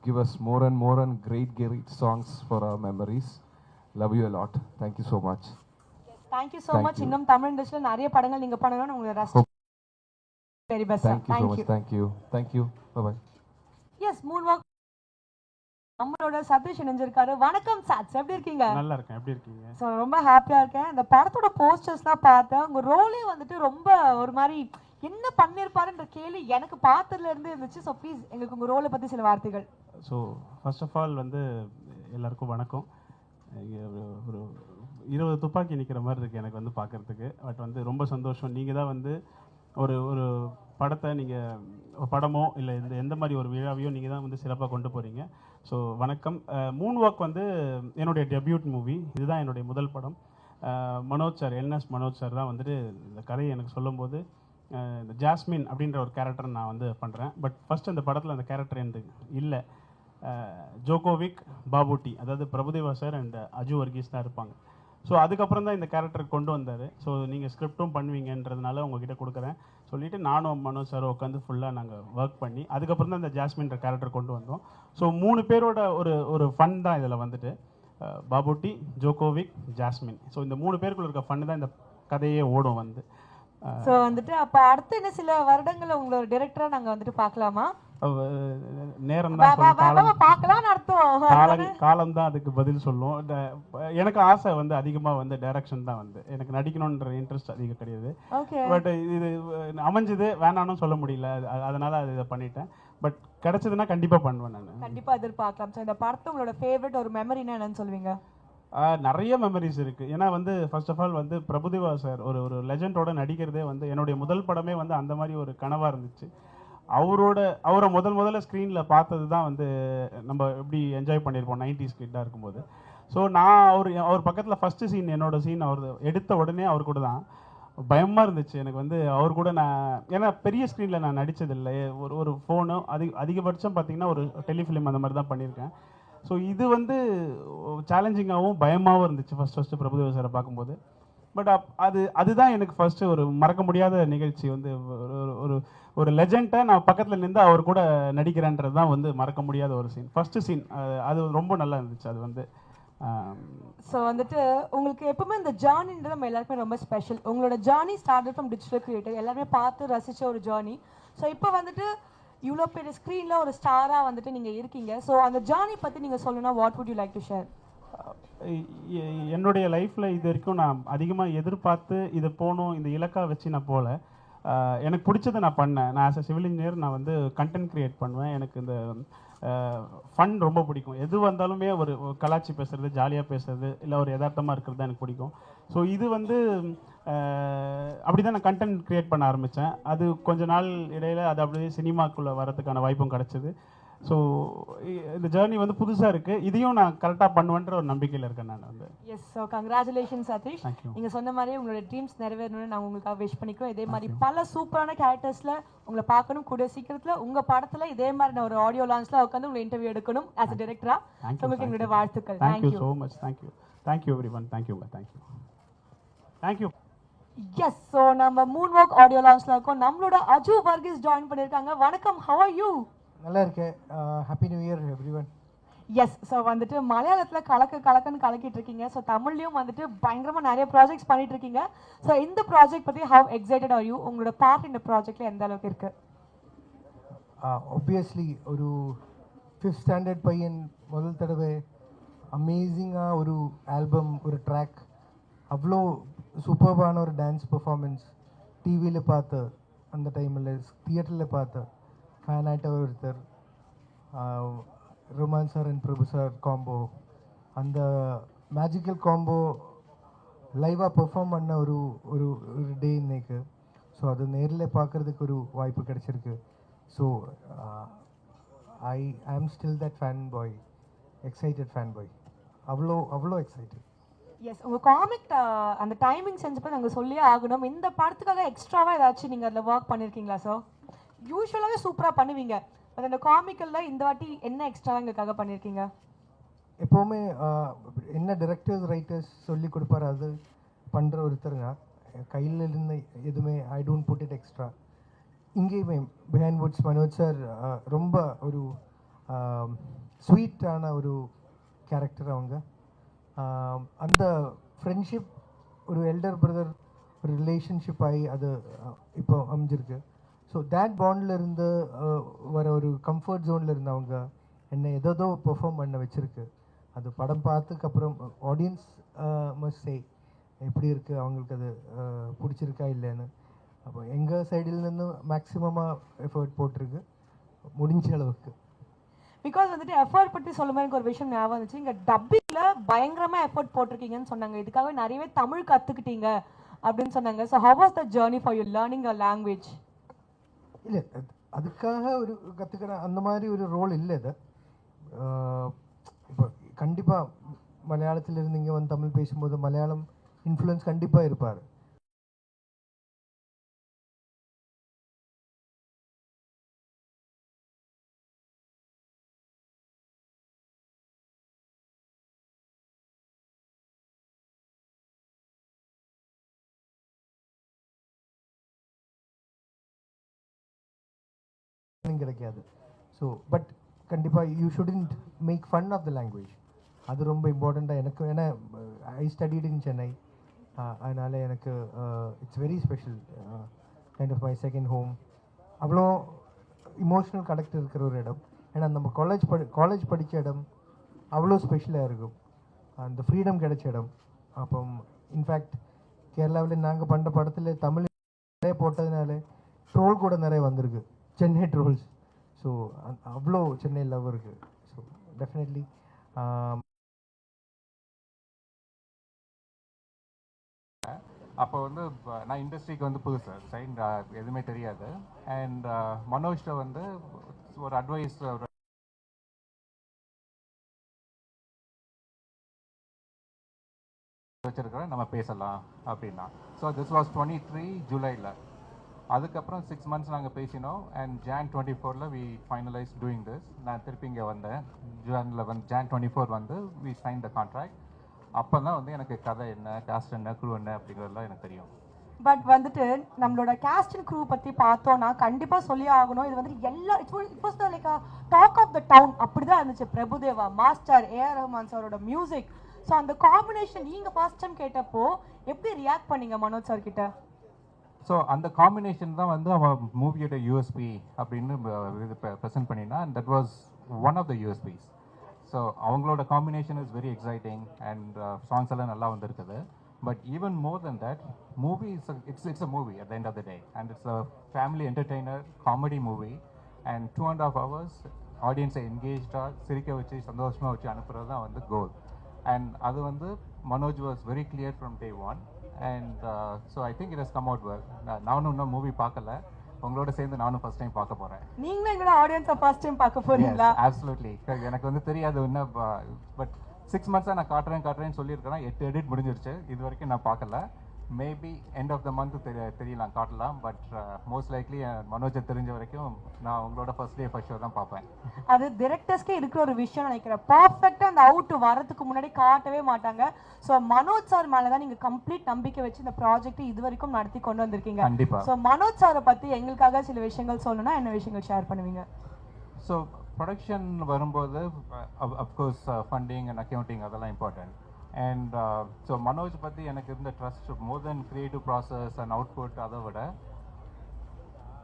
give us more and great songs for our memories. Love you a lot. Thank you so much. Thank you so much. இன்னும் தமிழ் இண்டஸ்ட்ரியில நிறைய படங்கள் நீங்க பண்ணணும்னு உங்களை ரசிச்சு very best. Thank you so much. Thank you. Bye bye. Yes Moonwalk நம்மளோட சதீஷ் இணைஞ்சிருக்காரு. வணக்கம் சாட்ஸ், எப்படி இருக்கீங்க? நல்லா இருக்கேன். எப்படி இருக்கீங்க? ஸோ ரொம்ப ஹாப்பியா இருக்கேன். இந்த படத்தோட போஸ்டர்ஸ்லாம் பார்த்தேன். உங்க ரோலே வந்துட்டு ரொம்ப ஒரு மாதிரி என்ன பண்ணியிருப்பாருன்ற கேள்வி எனக்கு பார்த்ததுல இருந்து இருந்துச்சு. ஸோ ப்ளீஸ் எங்களுக்கு உங்க ரோலை பத்தி சில வார்த்தைகள். ஸோ ஃபர்ஸ்ட் ஆஃப் ஆல் வந்து எல்லாருக்கும் வணக்கம். ஒரு 20 துப்பாக்கி நிற்கிற மாதிரி இருக்குது எனக்கு வந்து பார்க்குறதுக்கு. பட் வந்து ரொம்ப சந்தோஷம். நீங்கள் தான் வந்து ஒரு ஒரு படத்தை நீங்கள் படமோ இல்லை எந்த மாதிரி ஒரு விழாவையோ நீங்கள் தான் வந்து சிறப்பாக கொண்டு போகிறீங்க. ஸோ வணக்கம். மூன் வாக் வந்து என்னுடைய டெபியூட் மூவி. இதுதான் என்னுடைய முதல் படம். Manoj sir, NS Manoj sir தான் வந்துட்டு இந்த கதையை எனக்கு சொல்லும்போது இந்த ஜாஸ்மின் அப்படின்ற ஒரு கேரக்டர் நான் வந்து பண்ணுறேன். பட் ஃபஸ்ட் அந்த படத்தில் அந்த கேரக்டர் எனக்கு இல்லை. ஜோகோவிக், பாபுட்டி, அதாவது பிரபுதேவா சார் அண்ட் அஜு வர்கீஸ் தான் இருப்பாங்க. ஸோ அதுக்கப்புறம் தான் இந்த கேரக்டர் கொண்டு வந்தார். ஸோ நீங்கள் ஸ்கிரிப்டும் பண்ணுவீங்கன்றதுனால உங்ககிட்ட கொடுக்குறேன் சொல்லிவிட்டு நானும் மனோஜ் சாரும் உட்காந்து ஃபுல்லாக நாங்கள் ஒர்க் பண்ணி அதுக்கப்புறம் தான் இந்த ஜாஸ்மின்ற கேரக்டர் கொண்டு வந்தோம். ஸோ 3 பேரோட ஒரு ஃபன் தான் இதில் வந்துட்டு பாபுட்டி, ஜோகோவிக், ஜாஸ்மின். ஸோ இந்த 3 பேருக்குள்ள இருக்க ஃபன் தான் இந்த கதையே ஓடும் வந்து. ஸோ வந்துட்டு அப்போ அடுத்து என்ன சில வருடங்கள் உங்களோட டைரக்டராக நாங்கள் வந்துட்டு பார்க்கலாமா? நேரம் தான் காலம் தான் அதுக்கு பதில் சொல்லும். எனக்கு ஆசை வந்து அதிகமாக வந்து டைரக்ஷன் தான் வந்து எனக்கு நடிக்கணுன்ற இன்ட்ரெஸ்ட் அதிகம் கிடையாது. பட் இது அமைஞ்சது வேணான்னு சொல்ல முடியல, அதனால அதை பண்ணிட்டேன். பட் கிடைச்சதுன்னா கண்டிப்பாக பண்ணுவேன். நான் கண்டிப்பாக எதிர்பார்க்கலாம். ஸோ இந்த படத்தை உங்களோட ஃபேவரட் ஒரு மெமரினா என்னன்னு சொல்லுவீங்க? நிறைய மெமரிஸ் இருக்குது. ஏன்னா வந்து ஃபர்ஸ்ட் ஆஃப் ஆல் வந்து பிரபுதேவா சார் ஒரு லெஜண்டோட நடிக்கிறதே வந்து என்னுடைய முதல் படமே வந்து அந்த மாதிரி ஒரு கனவாக இருந்துச்சு. அவரை முதல்ல ஸ்க்ரீனில் பார்த்தது தான் வந்து நம்ம எப்படி என்ஜாய் பண்ணியிருப்போம் 90s கிட்டாக இருக்கும்போது. ஸோ நான் அவர் பக்கத்தில் ஃபஸ்ட்டு சீன், என்னோடய சீன் அவர் எடுத்த உடனே அவர் கூட தான் பயமாக இருந்துச்சு எனக்கு வந்து. அவர் கூட நான் ஏன்னா பெரிய ஸ்க்ரீனில் நான் நடித்ததில்லை. ஒரு ஃபோனு அதிகபட்சம் பார்த்திங்கன்னா ஒரு டெலிஃபிலிம் அந்த மாதிரி தான் பண்ணியிருக்கேன். ஸோ இது வந்து சேலஞ்சிங்காகவும் பயமாகவும் இருந்துச்சு ஃபஸ்ட்டு பிரபுதேவா சாரை பார்க்கும்போது. பட் அதுதான் எனக்கு ஃபஸ்ட்டு ஒரு மறக்க முடியாத நிகழ்ச்சி வந்து. ஒரு லெஜெண்டை நான் பக்கத்தில் நின்று அவர் கூட நடிக்கிறேன்றது தான் வந்து மறக்க முடியாத ஒரு சீன், ஃபஸ்ட்டு சீன். அது ரொம்ப நல்லா இருந்துச்சு. அது வந்து ஸோ வந்துட்டு உங்களுக்கு எப்பவுமே இந்த ஜேர்னின்றது நம்ம எல்லாருக்குமே ரொம்ப ஸ்பெஷல். உங்களோட journey started from digital creator, எல்லாருமே பார்த்து ரசித்த ஒரு ஜேர்னி. ஸோ இப்போ வந்துட்டு இவ்வளோ பெரிய ஸ்க்ரீனில் ஒரு ஸ்டாராக வந்துட்டு நீங்கள் இருக்கீங்க. ஸோ அந்த ஜேர்னி பற்றி நீங்கள் சொல்லணும்னா what would you like to share? என்னுடைய லைஃப்பில் இது வரைக்கும் நான் அதிகமாக எதிர்பார்த்து இது போகணும் இந்த இலக்காக வச்சு நான் போகல. எனக்கு பிடிச்சதை நான் பண்ணேன். நான் ஆஸ் அ சிவில் இன்ஜினியர் நான் வந்து கண்டென்ட் க்ரியேட் பண்ணுவேன். எனக்கு இந்த ஃபன் ரொம்ப பிடிக்கும். எது வந்தாலுமே ஒரு கலாச்சி பேசுகிறது, ஜாலியாக பேசுறது, இல்லை ஒரு யதார்த்தமாக இருக்கிறது தான் எனக்கு பிடிக்கும். ஸோ இது வந்து அப்படி தான் நான் கண்டென்ட் க்ரியேட் பண்ண ஆரம்பித்தேன். அது கொஞ்ச நாள் இடையில் அது அப்படியே சினிமாக்குள்ளே வரதுக்கான வாய்ப்பும் கிடச்சிது. ஸோ இந்த ஜேர்னி வந்து புதுசாக இருக்குது. இதையும் நான் கரெக்டாக பண்ணுவேன்ற ஒரு நம்பிக்கையில் இருக்கேன் நான் வந்து. எஸ். So congratulation Satish. நீங்கள் சொன்ன மாதிரியே உங்களோட ட்ரீம்ஸ் நிறைவேறணும்னு நான் உங்களுக்காக விஷ் பண்ணிக்கிறோம். இதே மாதிரி பல சூப்பரான கேரக்டர்ஸில் உங்களை பார்க்கணும். கூட சீக்கிரத்தில் உங்கள் படத்தில் இதே மாதிரி நான் ஒரு ஆடியோ லான்ச்சில் உட்காந்து உங்களை இன்டர்வியூ எடுக்கணும் ஆஸ் அ டைரக்டராக. உங்களுக்கு எங்களுடைய வாழ்த்துக்கள். Thank you so much. Thank you everyone. Thank you. Yes. So நம்ம மூன் வாக் ஆடியோ லான்ச்சில் இருக்கோம். நம்மளோட அஜு வர்கீஸ் ஜாயின் பண்ணியிருக்காங்க. வணக்கம், ஹவ் ஆர் யூ? நல்லா இருக்கேன். Happy new year everyone. Yes. So வந்துட்டு மலையாளத்தில் கலக்குன்னு கலக்கிட்டு இருக்கீங்க. ஸோ தமிழ்லையும் வந்துட்டு பயங்கரமாக நிறைய ப்ராஜெக்ட்ஸ் பண்ணிட்டு இருக்கீங்க. ஸோ இந்த ப்ராஜெக்ட் பற்றி ஹவ் எக்ஸைட்டட் ஆர் யூ? உங்களோட பார்ட் இந்த ப்ராஜெக்டில் எந்த அளவுக்கு இருக்கு? ஆப்வியஸ்லி ஒரு 5th ஸ்டாண்டர்ட் பையன் முதல் தடவை அமேசிங்காக ஒரு ஆல்பம், ஒரு ட்ராக், அவ்வளோ சூப்பர்பான ஒரு டான்ஸ் பெர்ஃபார்மன்ஸ் டிவியில் பார்த்து, அந்த டைமில் தியேட்டரில் பார்த்து ஃபேன் ஆகிட்ட ஒருத்தர், Rahman sir and Prabhu sir combo, அந்த மேஜிக்கல் காம்போ லைவாக பெர்ஃபார்ம் பண்ண ஒரு ஒரு ஒரு டே இன்னைக்கு. ஸோ அது நேரில் பார்க்குறதுக்கு ஒரு வாய்ப்பு கிடச்சிருக்கு. ஸோ ஐ ஆம் still that fan boy, excited fan boy, அவ்வளோ எக்ஸைட்டட். எஸ். உங்கள் காமிக் அந்த டைமிங் செஞ்சப்போ நாங்கள் சொல்லியே ஆகணும். இந்த படத்துக்காக எக்ஸ்ட்ராவாக ஏதாச்சும் நீங்கள் அதில் ஒர்க் பண்ணியிருக்கீங்களா சார்? யூஸ்வலாகவே சூப்பராக பண்ணுவீங்க, பட் அந்த காமிக்கலில் இந்த வாட்டி என்ன எக்ஸ்ட்ராவாக எங்களுக்காக பண்ணியிருக்கீங்க? எப்போவுமே என்ன டிரெக்டர்ஸ் ரைட்டர்ஸ் சொல்லி கொடுப்பாரு அது பண்ணுற ஒருத்தருங்க. கையில் இருந்து எதுவுமே I don't put it extra. இங்கேயுமே பிஹைண்ட் வுட்ஸ் மனோஜ் சார் ரொம்ப ஒரு ஸ்வீட்டான ஒரு கேரக்டர் அவங்க. அந்த ஃப்ரெண்ட்ஷிப் ஒரு எல்டர் பிரதர் ஒரு ரிலேஷன்ஷிப் ஆகி அது இப்போ அமைஞ்சிருக்கு. ஸோ தேட் பாண்டில் இருந்து வர ஒரு கம்ஃபர்ட் ஜோனில் இருந்தவங்க என்னை ஏதோ பெர்ஃபார்ம் பண்ண வச்சுருக்கு. அது படம் பார்த்ததுக்கப்புறம் ஆடியன்ஸ் மஸ்ட் சே எப்படி இருக்குது, அவங்களுக்கு அது பிடிச்சிருக்கா இல்லைன்னு. அப்போ எங்கள் சைடில் மேக்ஸிமமாக எஃபர்ட் போட்டிருக்கு முடிஞ்ச அளவுக்கு. பிகாஸ் வந்துட்டு எஃபர்ட் பற்றி சொல்லும்போது எனக்கு ஒரு விஷயம் ஞாபகம் வந்துச்சு. இங்கே டப்பிங்கில் பயங்கரமாக எஃபர்ட் போட்டிருக்கீங்கன்னு சொன்னாங்க. இதுக்காக நிறையவே தமிழ் கற்றுக்கிட்டீங்க அப்படின்னு சொன்னாங்க. So how was the journey for you learning a language? இல்லை, அதுக்காக ஒரு கற்றுக்கிற அந்த மாதிரி ஒரு ரோல் இல்லை. இது இப்போ கண்டிப்பாக மலையாளத்திலிருந்து இங்கே வந்து தமிழ் பேசும்போது மலையாளம் இன்ஃப்ளூயன்ஸ் கண்டிப்பாக இருப்பார். கிடைக்காது. ஸோ பட் கண்டிப்பாக you shouldn't make fun of the language. அது ரொம்ப இம்பார்ட்டண்ட்டாக எனக்கு. ஏன்னா ஐ ஸ்டடிட் இன் சென்னை. அதனால் எனக்கு it's very special, kind of my second home. அவ்வளோ இமோஷ்னல் கனெக்ட் இருக்கிற ஒரு இடம். ஏன்னா நம்ம காலேஜ் படித்த இடம் அவ்வளோ ஸ்பெஷலாக இருக்கும். அந்த ஃப்ரீடம் கிடைச்ச இடம். அப்போ இன்ஃபேக்ட் கேரளாவில் நாங்கள் பண்ணுற படத்தில் தமிழ் நிறைய போட்டதுனால ட்ரோல் கூட நிறைய வந்திருக்கு, சென்னை ட்ரோல்ஸ். ஸோ அவ்வளோ சென்னை லவ் இருக்குது. ஸோ டெஃபினெட்லி அப்போ வந்து நான் இண்டஸ்ட்ரிக்கு வந்து புதுசு, சைன் எதுவுமே தெரியாது. அண்ட் மனோஜ்ட வந்து ஒரு அட்வைஸ் வச்சிருக்கிறேன், நம்ம பேசலாம் அப்படின்னா. ஸோ திஸ் வாஸ் 23 ஜூலையில். அதுக்கப்புறம் 6 months நாங்கள் பேசினோம். And Jan 24 we finalize doing this. நான் திருப்பி இங்கே வந்தேன். Jan 24 வந்து வி சைன் த கான்ட்ராக்ட். அப்போ தான் வந்து எனக்கு கதை என்ன, காஸ்ட் என்ன, க்ரூ என்ன அப்படிங்கிறதுலாம் எனக்கு தெரியும். பட் வந்துட்டு நம்மளோட காஸ்ட் அண்ட் க்ரூ பற்றி பார்த்தோன்னா கண்டிப்பாக சொல்லி ஆகணும். இது வந்துட்டு எல்லா it was like talk of the town. அப்படி தான் இருந்துச்சு. பிரபுதேவா மாஸ்டர், ஏஆர் ரஹ்மான் சாரோட மியூசிக். ஸோ அந்த காம்பினேஷன் நீங்கள் ஃபர்ஸ்ட் டைம் கேட்டப்போ எப்படி ரியாக்ட் பண்ணீங்க மனோஜ் சார் கிட்ட? ஸோ அந்த காம்பினேஷன் தான் வந்து அவன் மூவியோட யூஎஸ்பி அப்படின்னு இது ப்ரெசென்ட் பண்ணினா. And that was one of the USBs. So அவங்களோட combination is very exciting and songs எல்லாம் நல்லா வந்திருக்குது. But even more than that, movie it's a movie at the end of the day. And it's a family entertainer comedy movie. And 2.5 hours ஆடியன்ஸை என்கேஜாக சிரிக்க வச்சு சந்தோஷமாக வச்சு அனுப்புறது தான் வந்து கோல். அண்ட் அது வந்து Manoj was very clear from day one. And so I think it has come out well. நானும் இன்னும் மூவி பார்க்கல, உங்களோட சேர்ந்து நானும் ஃபர்ஸ்ட் டைம் பார்க்க போகிறேன். நீங்களும் எங்களோட ஆடியன்ஸை ஃபர்ஸ்ட் டைம் பார்க்க போறீங்களா? அப்சல்யூட்லி. எனக்கு வந்து தெரியாது இன்னும். பட் 6 months நான் காட்டுறேன்னு சொல்லியிருக்கிறேன். 8 edit முடிஞ்சிருச்சு. இது வரைக்கும் நான் பார்க்கல. Maybe end of the month தெரியலாம், காட்டலாம். பட் மோஸ்ட் லைக்லி மனோஜை தெரிஞ்ச வரைக்கும் நான் உங்களோட ஃபர்ஸ்ட் டே ஃபர்ஸ்ட் ஷோ தான் பார்ப்பேன். அது டிரெக்டர்ஸ்க்கே இருக்கிற ஒரு விஷயம் நினைக்கிறேன். பர்ஃபெக்டாக அந்த அவுட் வரதுக்கு முன்னாடி காட்டவே மாட்டாங்க. ஸோ மனோஜ் சார் மேலே தான் நீங்கள் கம்ப்ளீட் நம்பிக்கை வச்சு இந்த ப்ராஜெக்ட் இது வரைக்கும் நடத்தி கொண்டு வந்திருக்கீங்க. கண்டிப்பாக. ஸோ மனோஜ் சாரை பற்றி எங்களுக்காக சில விஷயங்கள் சொல்லணும்னா என்ன விஷயங்கள் ஷேர் பண்ணுவீங்க? ஸோ ப்ரொடக்ஷன் வரும்போது அஃப்கோர்ஸ் ஃபண்டிங் அண்ட் அக்கௌண்டிங் அதெல்லாம் இம்பார்ட்டன்ட். அண்ட் ஸோ மனோஜ் பற்றி எனக்கு இருந்த trust more then creative process and output, அதை விட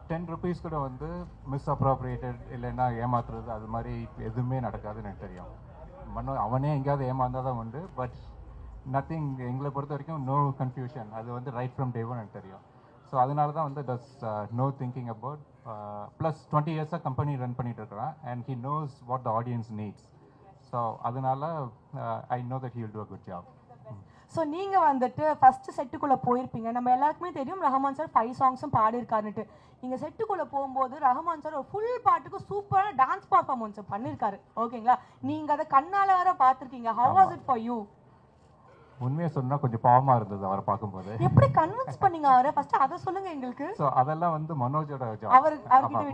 10 rupees கூட வந்து மிஸ் அப்ராப்ரியேட்டட் இல்லைன்னா ஏமாத்துறது அது மாதிரி எதுவுமே நடக்காதுன்னு எனக்கு தெரியும். அவனே எங்கேயாவது ஏமாந்தால் தான் உண்டு. பட் நத்திங், எங்களை பொறுத்த வரைக்கும் நோ கன்ஃபியூஷன். அது வந்து ரைட் ஃப்ரம் day one எனக்கு தெரியும். ஸோ அதனால தான் வந்து that's no thinking about. Plus 20 years company run பண்ணிட்டு இருக்கிறான். And he knows what the audience needs. So அதனால I know that he will do a good job. So நீங்கள் வந்துட்டு ஃபஸ்ட்டு செட்டுக்குள்ளே போயிருப்பீங்க. நம்ம எல்லாருக்குமே தெரியும் ரஹ்மான் சார் 5 songs பாடியிருக்காருன்னுட்டு. நீங்கள் செட்டுக்குள்ளே போகும்போது ரஹ்மான் சார் ஒரு ஃபுல் பாட்டுக்கு சூப்பரான டான்ஸ் பர்ஃபார்மன்ஸ் பண்ணியிருக்காரு. ஓகேங்களா? நீங்கள் அதை கண்ணால் வேற பார்த்துருக்கீங்க. How was it for you? உண்மையை சொன்னால் கொஞ்சம் பாவமாக இருந்தது அவரை பார்க்கும்போது. எப்படி கன்வின்ஸ் பண்ணீங்க அவரை? ஃபர்ஸ்ட் அதை சொல்லுங்க எங்களுக்கு. ஸோ அதெல்லாம் வந்து மனோஜோட அவர்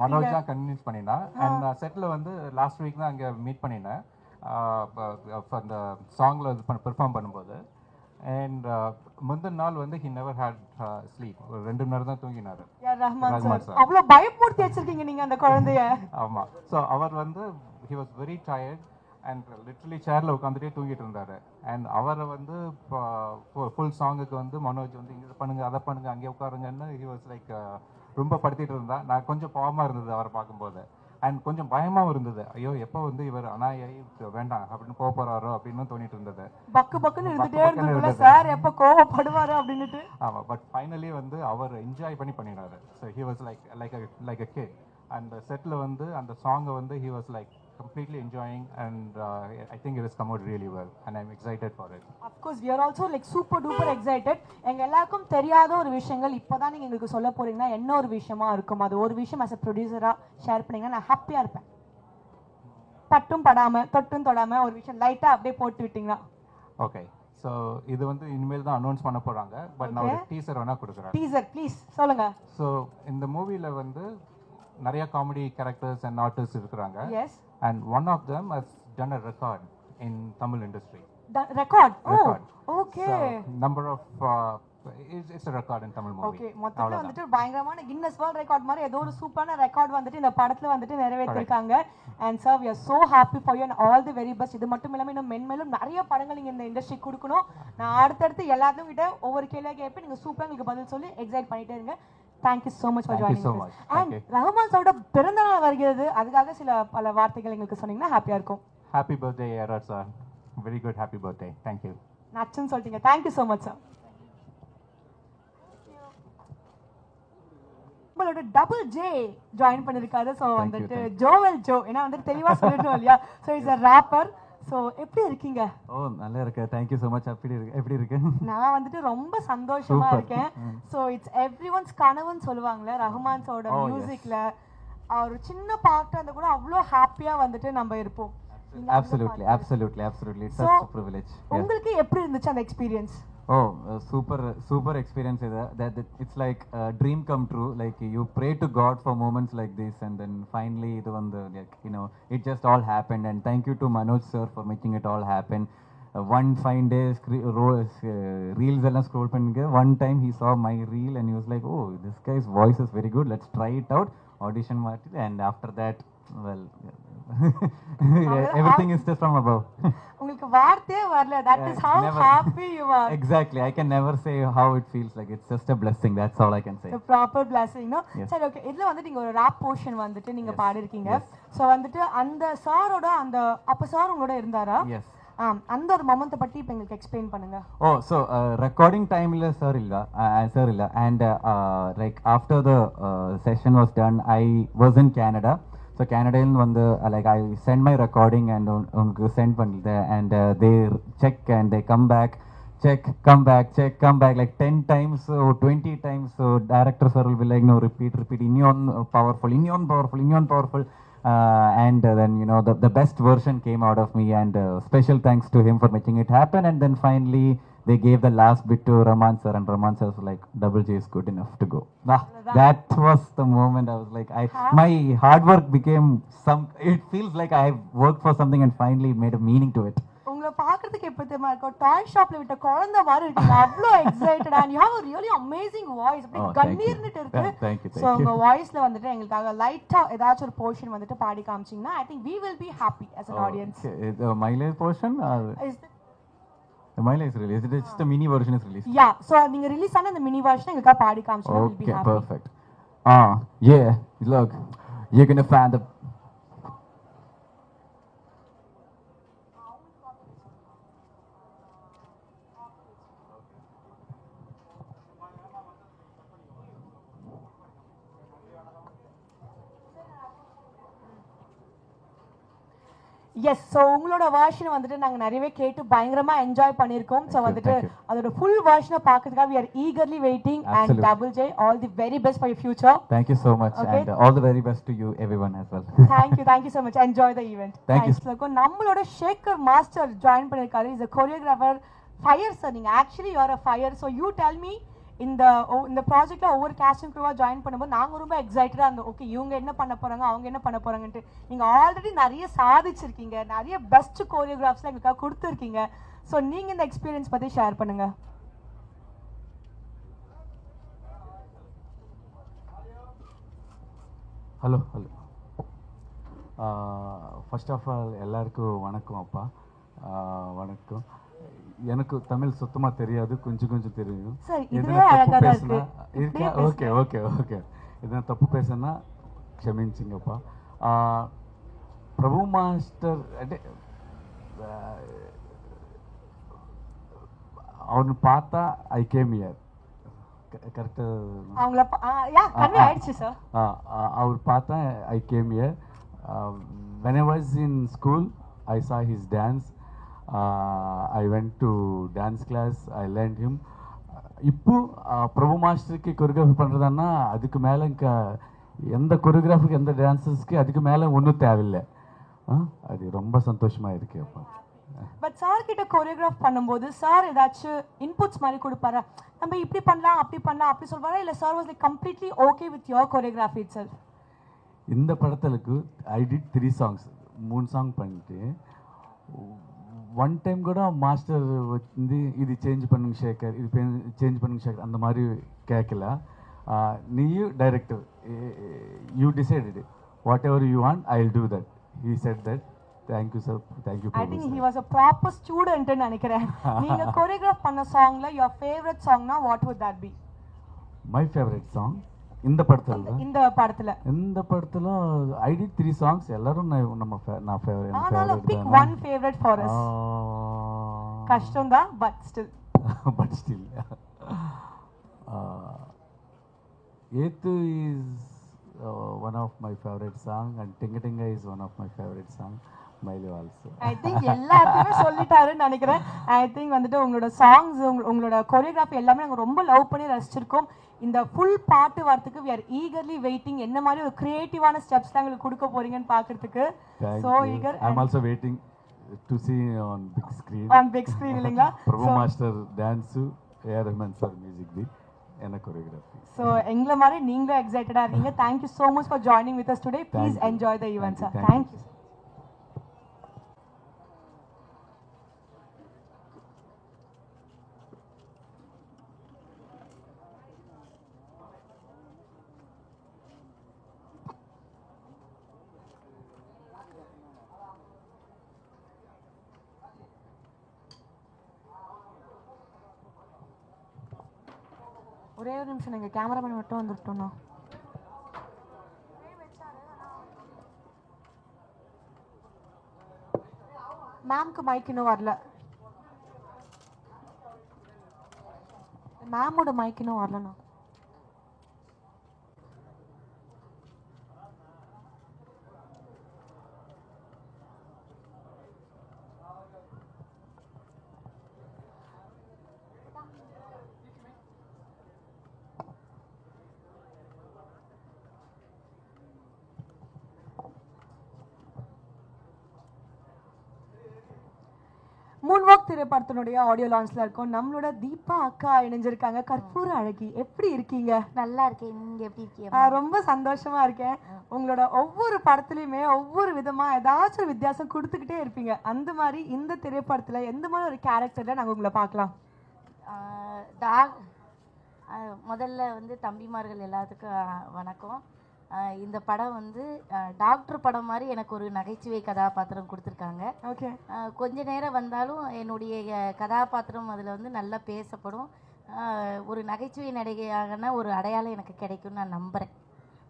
மனோஜ் தான் கன்வின்ஸ் பண்ணினா. அண்ட் செட்டில் வந்து லாஸ்ட் வீக் தான் அங்கே மீட் பண்ணினேன் அந்த சாங்கில் இது பெர்ஃபார்ம் பண்ணும்போது. அண்ட் முந்தின நாள் வந்து ஹி நெவர் ஹேட் ஸ்லீப், ஒரு 2 மணி நேரம் தான் தூங்கினாரு. யார் ரஹ்மான் ரஹ்மான் சார்? sir. அவ்வளவு பயமுறுத்தி வச்சிருக்கீங்க நீங்க அந்த குழந்தைய. ஆமாம். ஸோ அவர் வந்து he was very tired and literally சேரில் உட்காந்துட்டே தூங்கிட்டு இருந்தார். அண்ட் அவரை வந்து ஃபுல் சாங்குக்கு வந்து மனோஜ் வந்து இங்கே பண்ணுங்க அதை பண்ணுங்க அங்கே உட்காருங்கன்னு ஹி வாஸ் லைக் ரொம்ப படுத்திட்டு இருந்தா. நான் கொஞ்சம் பாவமாக இருந்தது அவரை பார்க்கும்போது. அண்ட் கொஞ்சம் பயமாகவும் இருந்தது, ஐயோ எப்போ வந்து இவர் அனாயாயி வேண்டாம் அப்படின்னு போக போகிறாரோ அப்படின்னு தோணிட்டு இருந்தது. பக்கு பக்குன்னு இருந்துட்டே பக்குன்னு இருந்ததுல இருந்தது. சார் எப்போ கோவப்படுவாரு அப்படின்னுட்டு. ஆமாம், பட் ஃபைனலி வந்து அவர் என்ஜாய் பண்ணினாரு. So he was like a kid. அந்த செட்டில் வந்து அந்த சாங்கை வந்து he was like completely enjoying and I think it has come out really well and I'm excited for it. Of course we are also like super duper excited. எங்க எல்லாருக்கும் தெரியாத ஒரு விஷயங்கள் இப்போதான் நீங்க எங்களுக்கு சொல்ல போறீங்கன்னா என்ன ஒரு விஷயமா இருக்கும், அது ஒரு விஷயம் as a producer-ஆ ஷேர் பண்ணீங்கன்னா நான் ஹாப்பியா இருப்பேன். பட்டும் படாம தொட்டும் தொடாம ஒரு விஷயம் லைட்டா அப்படியே போட்டு விட்டீங்கன்னா. ஓகே, ஸோ இது வந்து இனிமேல் தான் அனௌன்ஸ் பண்ண போறாங்க, பட் நான் ஒரு டீசர் வேணா கொடுக்குறேன். டீசர் ப்ளீஸ் சொல்லுங்க. ஸோ இந்த மூவில வந்து நிறைய காமெடி கேரக்டர்ஸ் அண்ட் ஆர்டிஸ்ட் இருக்கிறாங்க. S. And one of them has done a record in Tamil industry. Record. Record. Oh, okay. So, number of it's a record in Tamil movie. Okay, மொத்தத்துல வந்துட்டு பயங்கரமான Guinness world record மாதிரி ஏதோ ஒரு சூப்பரான record வந்துட்டு இந்த படத்துல வந்துட்டு நிறைவேற்றிருக்காங்க. And sir we are so happy for you and all the very best. இது மட்டும் இல்லாம இன்னும் மென்மேலும் நிறைய படங்கள் நீங்க இந்த இண்டஸ்ட்ரி கொடுக்கணும். நான் அடுத்தடுத்து எல்லாத்தையும் கிட்ட ஒவ்வொரு கேள்வியா கேட்பேன், நீங்க சூப்பரா உங்களுக்கு பதில் சொல்லி எக்ஸைட் பண்ணிட்டே இருங்க. Thank you so much for joining us. And Rahman சாரோட பிறந்த நாள் வருகிறது, அதுக்காக சில பல வார்த்தைகள் எங்களுக்கு சொன்னீங்கன்னா ஹாப்பியா இருக்கும். Happy birthday Error sir. Very good, happy birthday. Thank you. நச்சுன்னு சொல்லிட்டீங்க. Thank you so much sir. நம்மளோட டபுள் ஜே ஜாயின் பண்ணிருக்காரு. ஸோ வந்துட்டு ஜோவல் ஜோ ஏன்னா வந்துட்டு தெளிவா சொல்லிடணும் இல்லையா. So is a wrapper. So எப்படி இருக்கீங்க? ஓ நல்லா இருக்கு, தேங்க்யூ ஸோ மச். எப்படி இருக்கு? நான் வந்துட்டு ரொம்ப சந்தோஷமா இருக்கேன். ஸோ இட்ஸ் எவ்ரிஒன்ஸ் கனவுன்னு சொல்லுவாங்கல்ல, ரஹ்மான்ஸோட மியூசிக்ல ஒரு சின்ன பாட்டு அந்த கூட அவ்வளோ ஹாப்பியா வந்துட்டு நம்ம இருப்போம். Absolutely, absolutely, absolutely. It's such a privilege. உங்களுக்கு எப்படி இருந்துச்சு அந்த experience? Oh, super experience is that it's like a dream come true. Like you pray to God for moments like this, and then finally the one like it just all happened. And thank you to Manoj sir for making it all happen. One fine day reels எல்லாம் scroll பண்ணுங்க. One time he saw my reel and he was like, oh, this guy's voice is very good, let's try it out. Audition market, and after that, well, everything is just from above. உங்களுக்கு வார்த்தையே வரல. That is how happy you are. Exactly, I can never say how it feels like. It's just a blessing, that's all I can say. The proper blessing, no? சரி, okay. இதுல வந்து நீங்க ஒரு rap portion வந்துட்டு நீங்க பாடி இருக்கீங்க. So வந்துட்டு அந்த சாரோட அந்த அப்ப சார் உங்களோட இருந்தாரா? Yes. அந்த ஒரு மொமெண்ட்டை பத்தி இப்போ எங்களுக்கு எக்ஸ்பிளைன் பண்ணுங்க. Oh, so recording time illa sir illa and like after the session was done, I was in Canada. So Canada il vandu like I send my recording and unku send pannidhe, and they check and they come back, check, come back like 10 times or 20 times. So director sir will be like, no, repeat, inyon powerful. And then the best version came out of me, and special thanks to him for making it happen. And then finally they gave the last bit to Rahman sir, and Rahman sir was like, double J is good enough to go. That was the moment I was like, my hard work became it feels like I worked for something and finally made a meaning to it. உங்களை பார்க்கிறதுக்கு எப்படி தெரியுமா இருக்கும், டாய் ஷாப்ல விட்ட குழந்தை மாதிரி இருக்கீங்க. அவ்வளோ excited and you have a really amazing voice. அப்படி கண்ணீர்னுட்டு இருக்கு. Thank you. சோ உங்க வாய்ஸ்ல வந்துட்டு எங்களுக்காக லைட்டா ஏதாச்சும் ஒரு போர்ஷன் வந்துட்டு பாடி காமிச்சீங்கன்னா I think we will be happy as an audience. The mileage portion the mileage release, it's just a mini version is released. Yeah, so நீங்க ரிலீஸ் ஆன இந்த மினி வெர்ஷன் எங்களுக்காக பாடி காமிச்சீங்கன்னா we'll be Okay, happy. perfect. Yeah, look, you're gonna find the yes. So உங்களோட version வந்துட்டு நாங்க நிறையவே கேட்டு பயங்கரமா என்ஜாய் பண்ணியிருக்கோம். ஸோ வந்துட்டு அதோட ஃபுல் வெர்ஷனை பார்க்கறதுக்காக we are eagerly waiting. And Double J, all the very best for your future. Thank you so much. Okay. And all the very best to you everyone as well. Thank you so much. Enjoy the event. Thank you. நம்மளோட Shekar master join பண்ணிருக்காரு. Is a choreographer. Fire sir, நீங்க actually you are a fire. So you tell me, இந்த ப்ராஜெக்ட்ல ஒவ்வொரு casting க்ரூவா join பண்ணும்போது நாங்க ரொம்ப எக்ஸைட்டடா இருந்தோம். ஓகே, இவங்க என்ன பண்ண போறாங்க, அவங்க என்ன பண்ண போறாங்கன்ட்டு. நீங்க ஆல்ரெடி நிறைய சாதிச்சிருக்கீங்க, நிறைய பெஸ்ட் கோரியோகிராஃப்ஸ்லாம் எங்களுக்காக கொடுத்துருக்கீங்க. ஸோ நீங்கள் இந்த எக்ஸ்பீரியன்ஸ் பற்றி ஷேர் பண்ணுங்க. ஹலோ ஃபர்ஸ்ட் ஆஃப் ஆல் எல்லாருக்கும் வணக்கம் அப்பா. வணக்கம். எனக்கு தமிழ் சுத்தமாக தெரியாது, கொஞ்சம் தெரியும். சார் எதுனா இதுவே தப்பு அழகாக தான் பேசுனா இருக்கு. இருக்கா? ஓகே எதுனா தப்பு பேசுனா క్షమించింగப்பா. ప్రభు మాస్టర్ అంటే அவனு பார்த்தா ஐ கேம் இயர் கரெக்டாக அவங்கள கன்வே ஆயிடுச்சு சார். அவர் பார்த்தா I came year. when I was in school I saw his dance. I went to dance class, I learned him. இப்போ பிரபு மாஸ்டருக்கு கொரியோகிராஃபி பண்ணுறதுன்னா அதுக்கு மேலே ఇంకా எந்த கொரியோகிராஃபிக்கு எந்த டான்ஸஸ்க்கு அதுக்கு மேலே ஒன்றும் தேவையில்லை. அது ரொம்ப சந்தோஷமாக இருக்கு அப்போ. பட் சார் கிட்ட கொரியோகிராஃப் பண்ணும்போது சார் ஏதாச்சும் இன்புட்ஸ் மாதிரி கொடுப்பாரா, நம்ம இப்படி பண்ணலாம் அப்படி சொல்வாரா, இல்லை sir was like completely okay with your choreography it self? இந்த படத்துக்கு ஐ டிட் 3 songs, 3 சாங் பண்ணிட்டு ஒன் டைம் கூட மாஸ்டர் வந்து இது சேஞ்ச் பண்ணுங்க சேகர், இது சேஞ்ச் பண்ணுங்க சேகர் அந்த மாதிரி கேட்கல. நீயும் director you decided what ever you want I will do that. He said that. Thank you sir, thank you. I think he was a proper student ன்னு நினைக்கிறேன். நீங்க கொரியோகிராஃப் பண்ண சாங்ல your favorite songனா what would that be? My favorite song இந்த படத்துல I did 3 songs. எல்லாரும் நான் favourite. pick one favorite for us. கஷ்டம் தான் but still Ethu is one of my favorite song and Tinga Tinga is one of my favorite song. Maili also. I think எல்லாத்தையுமே சொல்லிட்டாருன்னு நினைக்கிறேன். I think வந்துட்டு உங்களோட songs உங்களோட choreography எல்லாமே நாங்கள் ரொம்ப லவ் பண்ணி ரசிச்சிருக்கோம். இந்த ஃபுல் பாட்டு வரதுக்கு we are eagerly waiting. என்ன மாதிரி ஒரு கிரியேட்டிவான ஸ்டெப்ஸ் தான் உங்களுக்கு கொடுக்க போறீங்கன்னு பார்க்கிறதுக்கு so eager. I'm also waiting to see on big screen இல்லைங்களா? Prabhu master dance, A.R. Rahman sir music beat, என்ன கொரியோகிராஃபி. So எங்களை மாதிரி நீங்களும் எக்ஸைட்டடா இருக்கீங்க. Thank you so much for joining with us today. Please enjoy the event, sir. Thank you. ஒரே ஒரு நிமிஷம், எங்கள் கேமராமேன் மட்டும் வந்துட்டோம்ண்ணா. மேம்க்கு மைக் இன்னும் வரல. மேமோட மைக் இன்னும் வரலண்ணா. மூன்வாக் திரைப்படத்தினுடைய ஆடியோ லான்ச்ல இருக்கும். நம்மளோட தீபா அக்கா இணைஞ்சிருக்காங்க. கற்பூர அழகி, எப்படி இருக்கீங்க? நல்லா இருக்கேன். நீங்க எப்படி இருக்கீங்க? ரொம்ப சந்தோஷமா இருக்கேன். உங்களோட ஒவ்வொரு படத்துலயுமே ஒவ்வொரு விதமா ஏதாச்சும் ஒரு வித்தியாசம் கொடுத்துக்கிட்டே இருப்பீங்க. அந்த மாதிரி இந்த திரைப்படத்துல எந்த மாதிரி ஒரு கேரக்டர்ல நாங்க உங்களை பார்க்கலாம்? முதல்ல வந்து தம்பிமார்கள் எல்லாத்துக்கும் வணக்கம். இந்த படம் வந்து டாக்டர் படம் மாதிரி எனக்கு ஒரு நகைச்சுவை கதாபாத்திரம் கொடுத்துருக்காங்க. ஓகே. கொஞ்ச நேரம் வந்தாலும் என்னுடைய கதாபாத்திரம் அதில் வந்து நல்லா பேசப்படும். ஒரு நகைச்சுவை நடிகையாகனா ஒரு அடையாளம் எனக்கு கிடைக்கும்னு நான் நம்புகிறேன்.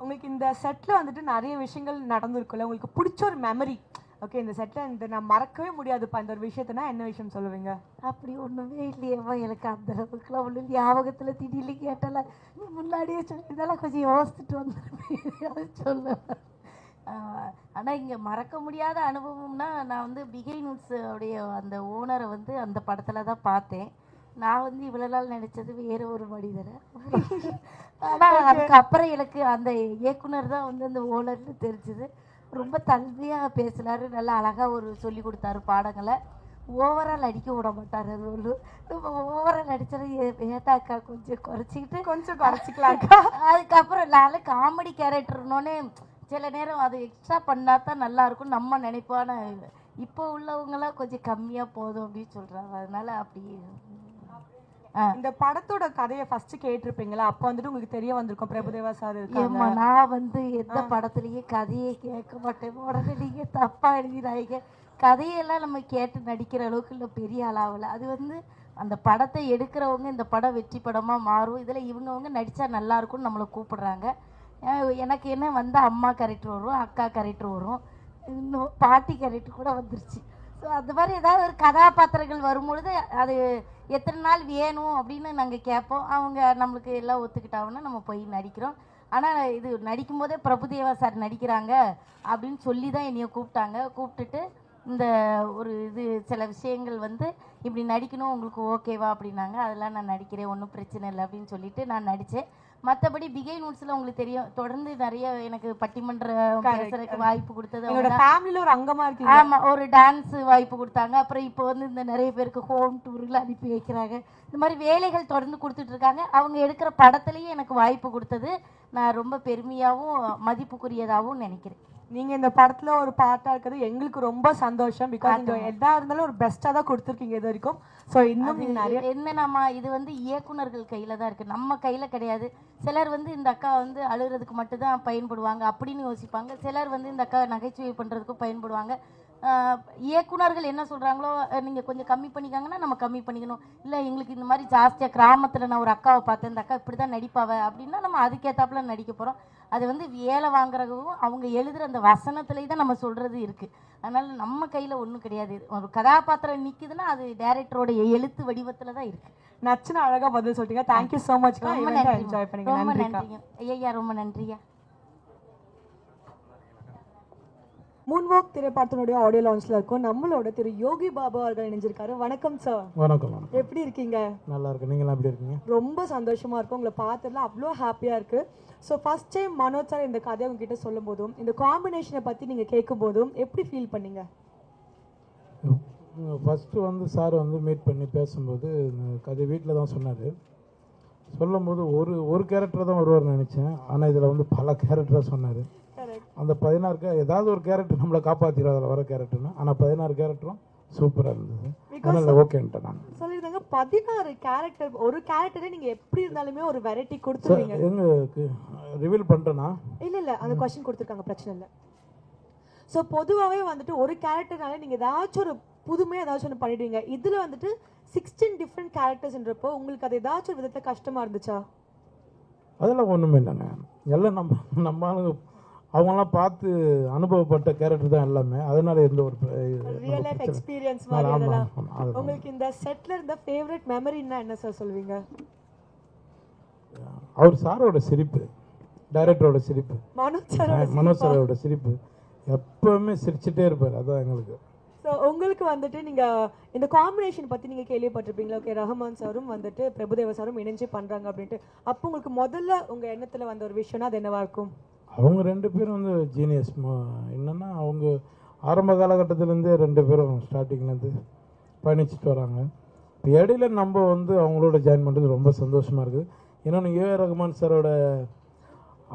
உங்களுக்கு இந்த செட்டில் வந்துட்டு நிறைய விஷயங்கள் நடந்திருக்குல்ல, உங்களுக்கு பிடிச்ச ஒரு மெமரி, ஓகே இந்த செட்டில் இந்த நான் மறக்கவே முடியாதுப்பா இந்த ஒரு விஷயத்தினா என்ன விஷயம் சொல்லுவீங்க? அப்படி ஒன்றுமே இல்லையேவா, எனக்கு அந்த அளவுக்குலாம் ஒன்றும் ஞாபகத்தில் திடீர்னு கேட்டால நீ முன்னாடியே சொல்லியிருந்தாலும் கொஞ்சம் யோசிச்சுட்டு வந்துருப்பேன் சொல்லுவேன். ஆனால் இங்கே மறக்க முடியாத அனுபவம்னா நான் வந்து பிகைன்ஸ் உடைய அந்த ஓனரை வந்து அந்த படத்தில் தான் பார்த்தேன். நான் வந்து இவ்வளோ நாள் நினச்சது வேறு ஒரு மனிதரை. ஆனால் அதுக்கப்புறம் எனக்கு அந்த இயக்குனர் தான் வந்து அந்த ஓனர்னு தெரிஞ்சுது. ரொம்ப தன்மையாக பேசினார், நல்லா அழகாக ஒரு சொல்லி கொடுத்தாரு பாடங்களை. ஓவரால் அடிக்க விட மாட்டார். அது ஒன்று ஓவரால் அடித்தது ஏட்டாக்கா கொஞ்சம் குறைச்சிக்கிட்டு கொஞ்சம் குறைச்சிக்கலாக்கா. அதுக்கப்புறம் நான் காமெடி கேரக்டர்னோடனே சில நேரம் அது எக்ஸ்ட்ரா பண்ணால் தான் நல்லாயிருக்கும் நம்ம நினைப்பான. இப்போ உள்ளவங்களாம் கொஞ்சம் கம்மியாக போதும் அப்படின்னு சொல்கிறாங்க. அதனால அப்படி இந்த படத்தோட கதையை ஃபர்ஸ்ட் கேட்டிருப்பீங்களா? அப்போ வந்துட்டு உங்களுக்கு தெரிய வந்திருக்கும் பிரபுதேவா சார் இருக்காங்க. ஏம்மா நான் எந்த படத்துலயும் கதையே கேட்க மாட்டேன். உடனே நீங்க தப்பா எழுதிடாங்க. கதையெல்லாம் நம்ம கேட்டு நடிக்கிற அளவுக்கு இல்லை, பெரிய ஆளாகல. அது அந்த படத்தை எடுக்கிறவங்க இந்த படம் வெற்றி படமாக மாறும், இதில் இவங்கவங்க நடித்தா நல்லா இருக்கும்னு நம்மளை கூப்பிடுறாங்க. எனக்கு என்ன அம்மா கேரக்டர் வரும், அக்கா கேரக்டர் வரும், இன்னும் பாட்டி கேரக்டர் கூட வந்துருச்சு. ஸோ அந்த மாதிரி ஏதாவது ஒரு கதாபாத்திரங்கள் வரும்பொழுது அது எத்தனை நாள் வேணும் அப்படின்னு நாங்கள் கேட்போம். அவங்க நம்மளுக்கு எல்லாம் ஒத்துக்கிட்டாங்கன்னா நம்ம போய் நடிக்கிறோம். ஆனால் இது நடிக்கும் போதே பிரபுதேவா சார் நடிக்கிறாங்க அப்படின்னு சொல்லி தான் என்னைய கூப்பிட்டுட்டு இந்த ஒரு சில விஷயங்கள் இப்படி நடிக்கணும் உங்களுக்கு ஓகேவா அப்படின்னாங்க. அதெல்லாம் நான் நடிக்கிறேன், ஒன்றும் பிரச்சனை இல்லை அப்படின்னு சொல்லிட்டு நான் நடித்தேன். மற்றபடி பிகை நோட்ஸில் உங்களுக்கு தெரியும், தொடர்ந்து நிறைய எனக்கு பட்டிமன்றம் பேசுறதுக்கு வாய்ப்பு கொடுத்தது ஃபேமிலியில் ஒரு அங்கமாக இருக்கு. ஆமாம், ஒரு டான்ஸு வாய்ப்பு கொடுத்தாங்க. அப்புறம் இப்போ இந்த நிறைய பேருக்கு ஹோம் டூரில் அனுப்பி வைக்கிறாங்க. இந்த மாதிரி வேலைகள் தொடர்ந்து கொடுத்துட்டு இருக்காங்க. அவங்க எடுக்கிற படத்துலேயும் எனக்கு வாய்ப்பு கொடுத்தது நான் ரொம்ப பெருமையாகவும் மதிப்புக்குரியதாகவும் நினைக்கிறேன். நீங்கள் இந்த படத்தில் ஒரு பார்ட்டாக இருக்கிறது எங்களுக்கு ரொம்ப சந்தோஷம். பிகாஸ் நீங்கள் எதாக இருந்தாலும் ஒரு பெஸ்ட்டாக தான் கொடுத்துருக்கீங்க இது வரைக்கும். ஸோ இன்னும் நீங்கள் நிறைய என்னன்னா இது இயக்குனர்கள் கையில் தான் இருக்குது, நம்ம கையில் கிடையாது. சிலர் இந்த அக்கா அழுகிறதுக்கு மட்டும்தான் பயன்படுவாங்க அப்படின்னு யோசிப்பாங்க. சிலர் இந்த அக்கா நகைச்சுவை பண்ணுறதுக்கும் பயன்படுவாங்க. இயக்குனர்கள் என்ன சொல்கிறாங்களோ நீங்கள் கொஞ்சம் கம்மி பண்ணிக்காங்கன்னா நம்ம கம்மி பண்ணிக்கணும். இல்லை எங்களுக்கு இந்த மாதிரி ஜாஸ்தியாக கிராமத்தில் நான் ஒரு அக்காவை பார்த்தேன், இந்த அக்கா இப்படி தான் நடிப்பாவை அப்படின்னா நம்ம அதுக்கேற்றாப்புல நடிக்க போகிறோம். அது வேலை வாங்குறதும் அவங்க எழுதுகிற அந்த வசனத்துலேயே தான் நம்ம சொல்கிறது இருக்குது. அதனால் நம்ம கையில் ஒன்றும் கிடையாது. ஒரு கதாபாத்திரம் நிற்குதுன்னா அது டைரக்டரோட எழுத்து வடிவத்தில் தான் இருக்குது. நச்சுன்னு அழகாக பதில் சொல்லிட்டீங்க. Thank you so much. ரொம்ப நன்றி. ரொம்ப நன்றிங்க ஐயா, ரொம்ப நன்றியா. மூன்வாக் திரைப்படத்தினுடைய ஆடியோ லான்ச்ல இருக்கும். நம்மளோட திரு யோகி பாபு அவர்கள் இணைஞ்சிருக்காரு. வணக்கம் சார். வணக்கம். எப்படி இருக்கீங்க? நல்லா இருக்கு. நீங்களாம் எப்படி இருக்கீங்க? ரொம்ப சந்தோஷமா இருக்கும். உங்களை பார்த்ததுல அவ்வளோ ஹாப்பியா இருக்கு. So first time Manoj sir இந்த கதையை உங்ககிட்ட சொல்லும் போதும் இந்த காம்பினேஷனை பற்றி நீங்கள் கேட்கும் போதும் எப்படி ஃபீல் பண்ணீங்க? ஃபஸ்ட்டு சார் மீட் பண்ணி பேசும்போது கதை வீட்டில் தான் சொன்னார். சொல்லும்போது ஒரு கேரக்டர் தான் வருவார்னு நினச்சேன். ஆனால் இதில் பல கேரக்டராக சொன்னார். அந்த 16 ஏதாவது ஒரு கேரக்டர் நம்மளை காப்பாற்றிடும் அதில் வர கேரக்டர்னு. ஆனால் 16 கேரக்டரும் சூப்பராக இருந்தது. அதனால் ஓகேன்ட்டேன் நான். சொல்லியிருந்தாங்க 16 கேரக்டர், ஒரு கேரக்டரே நீங்கள் எப்படி இருந்தாலுமே ஒரு வெரைட்டி கொடுத்துருவீங்க. எங்களுக்கு ரிவீல் பண்ணிட்டேன்னா இல்லை அந்த கொஸ்டின் கொடுத்துருக்காங்க, பிரச்சனை இல்லை. ஸோ பொதுவாகவே ஒரு கேரக்டர்னால நீங்கள் ஏதாச்சும் ஒரு புதுமையாக ஏதாச்சும் ஒன்று பண்ணிடுவீங்க. இதில் 16 டிஃப்ரெண்ட் கேரக்டர்ஸ்ன்றப்போ உங்களுக்கு அது ஏதாச்சும் ஒரு விதத்தில் கஷ்டமாக இருந்துச்சா? அதெல்லாம் ஒன்றுமே இல்லைங்க. எல்லாம் நம்ம அவங்களாம் பார்த்து அனுபவப்பட்ட கேரக்டர் தான் எல்லாமே. அதனால எந்த ஒரு ரியல் லைஃப் எக்ஸ்பீரியன்ஸ் மாதிரி அதெல்லாம். உங்களுக்கு இந்த செட்ல இருந்த ஃபேவரட் மெமரின்னா என்ன சார் சொல்வீங்க? அவர் சாரோட சிரிப்பு, டைரக்டரோட சிரிப்பு, மனோஜ் சாரோட சிரிப்பு எப்பவுமே சிரிச்சுட்டே இருப்பார். அதான் எங்களுக்கு. ஸோ உங்களுக்கு நீங்கள் இந்த காம்பினேஷன் பற்றி நீங்கள் கேள்விப்பட்டிருப்பீங்களா? ஓகே, ரஹ்மான் சாரும் பிரபுதேவா சாரும் இணைஞ்சு பண்ணுறாங்க அப்படின்ட்டு. அப்போ உங்களுக்கு முதல்ல உங்கள் எண்ணத்தில் வந்த ஒரு விஷயம்னா அது என்னவா இருக்கும்? அவங்க 2 பேரும் ஜீனியஸ். என்னென்னா அவங்க ஆரம்ப காலகட்டத்திலேருந்தே 2 பேரும் ஸ்டார்டிங்லேருந்து பயணிச்சுட்டு வராங்க. இப்போ இடையில நம்ம அவங்களோட ஜாயின் பண்ணுறது ரொம்ப சந்தோஷமாக இருக்குது. இன்னொன்று ஏ ரஹ்மான் சாரோட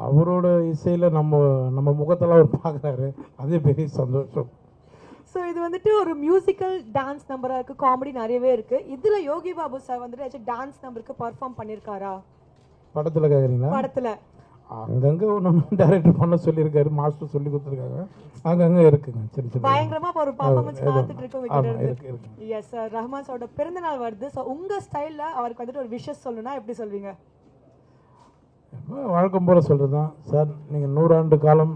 அவரோட இசையில் நம்ம முகத்தெல்லாம் அவர் பார்க்குறாரு, அதே பெரிய சந்தோஷம். ஸோ இது ஒரு மியூசிக்கல் டான்ஸ் நம்பராக இருக்குது, காமெடி நிறையவே இருக்குது. இதில் யோகி பாபு சார் டான்ஸ் நம்பருக்கு பர்ஃபார்ம் பண்ணியிருக்காரா? படத்தில் கேட்குறீங்களா? படத்தில் அங்கங்கே ஒன்று டைரக்டர் பண்ண சொல்லியிருக்காரு, மாஸ்டர் சொல்லி கொடுத்துருக்காங்க. அங்கங்கே இருக்குங்க. சரி சரி, பயங்கரமாக ஒரு பர்ஃபார்மன்ஸ் பார்த்துட்டு இருக்கு. Yes sir. ரஹ்மான் சாரோட பிறந்த நாள் வருது. ஸோ உங்கள் ஸ்டைலில் அவருக்கு ஒரு விஷஸ் சொல்லணும்னா எப்படி சொல்வீங்க? வழக்கம் போல் சொல்கிறது தான் சார். நீங்கள் 100 ஆண்டு காலம்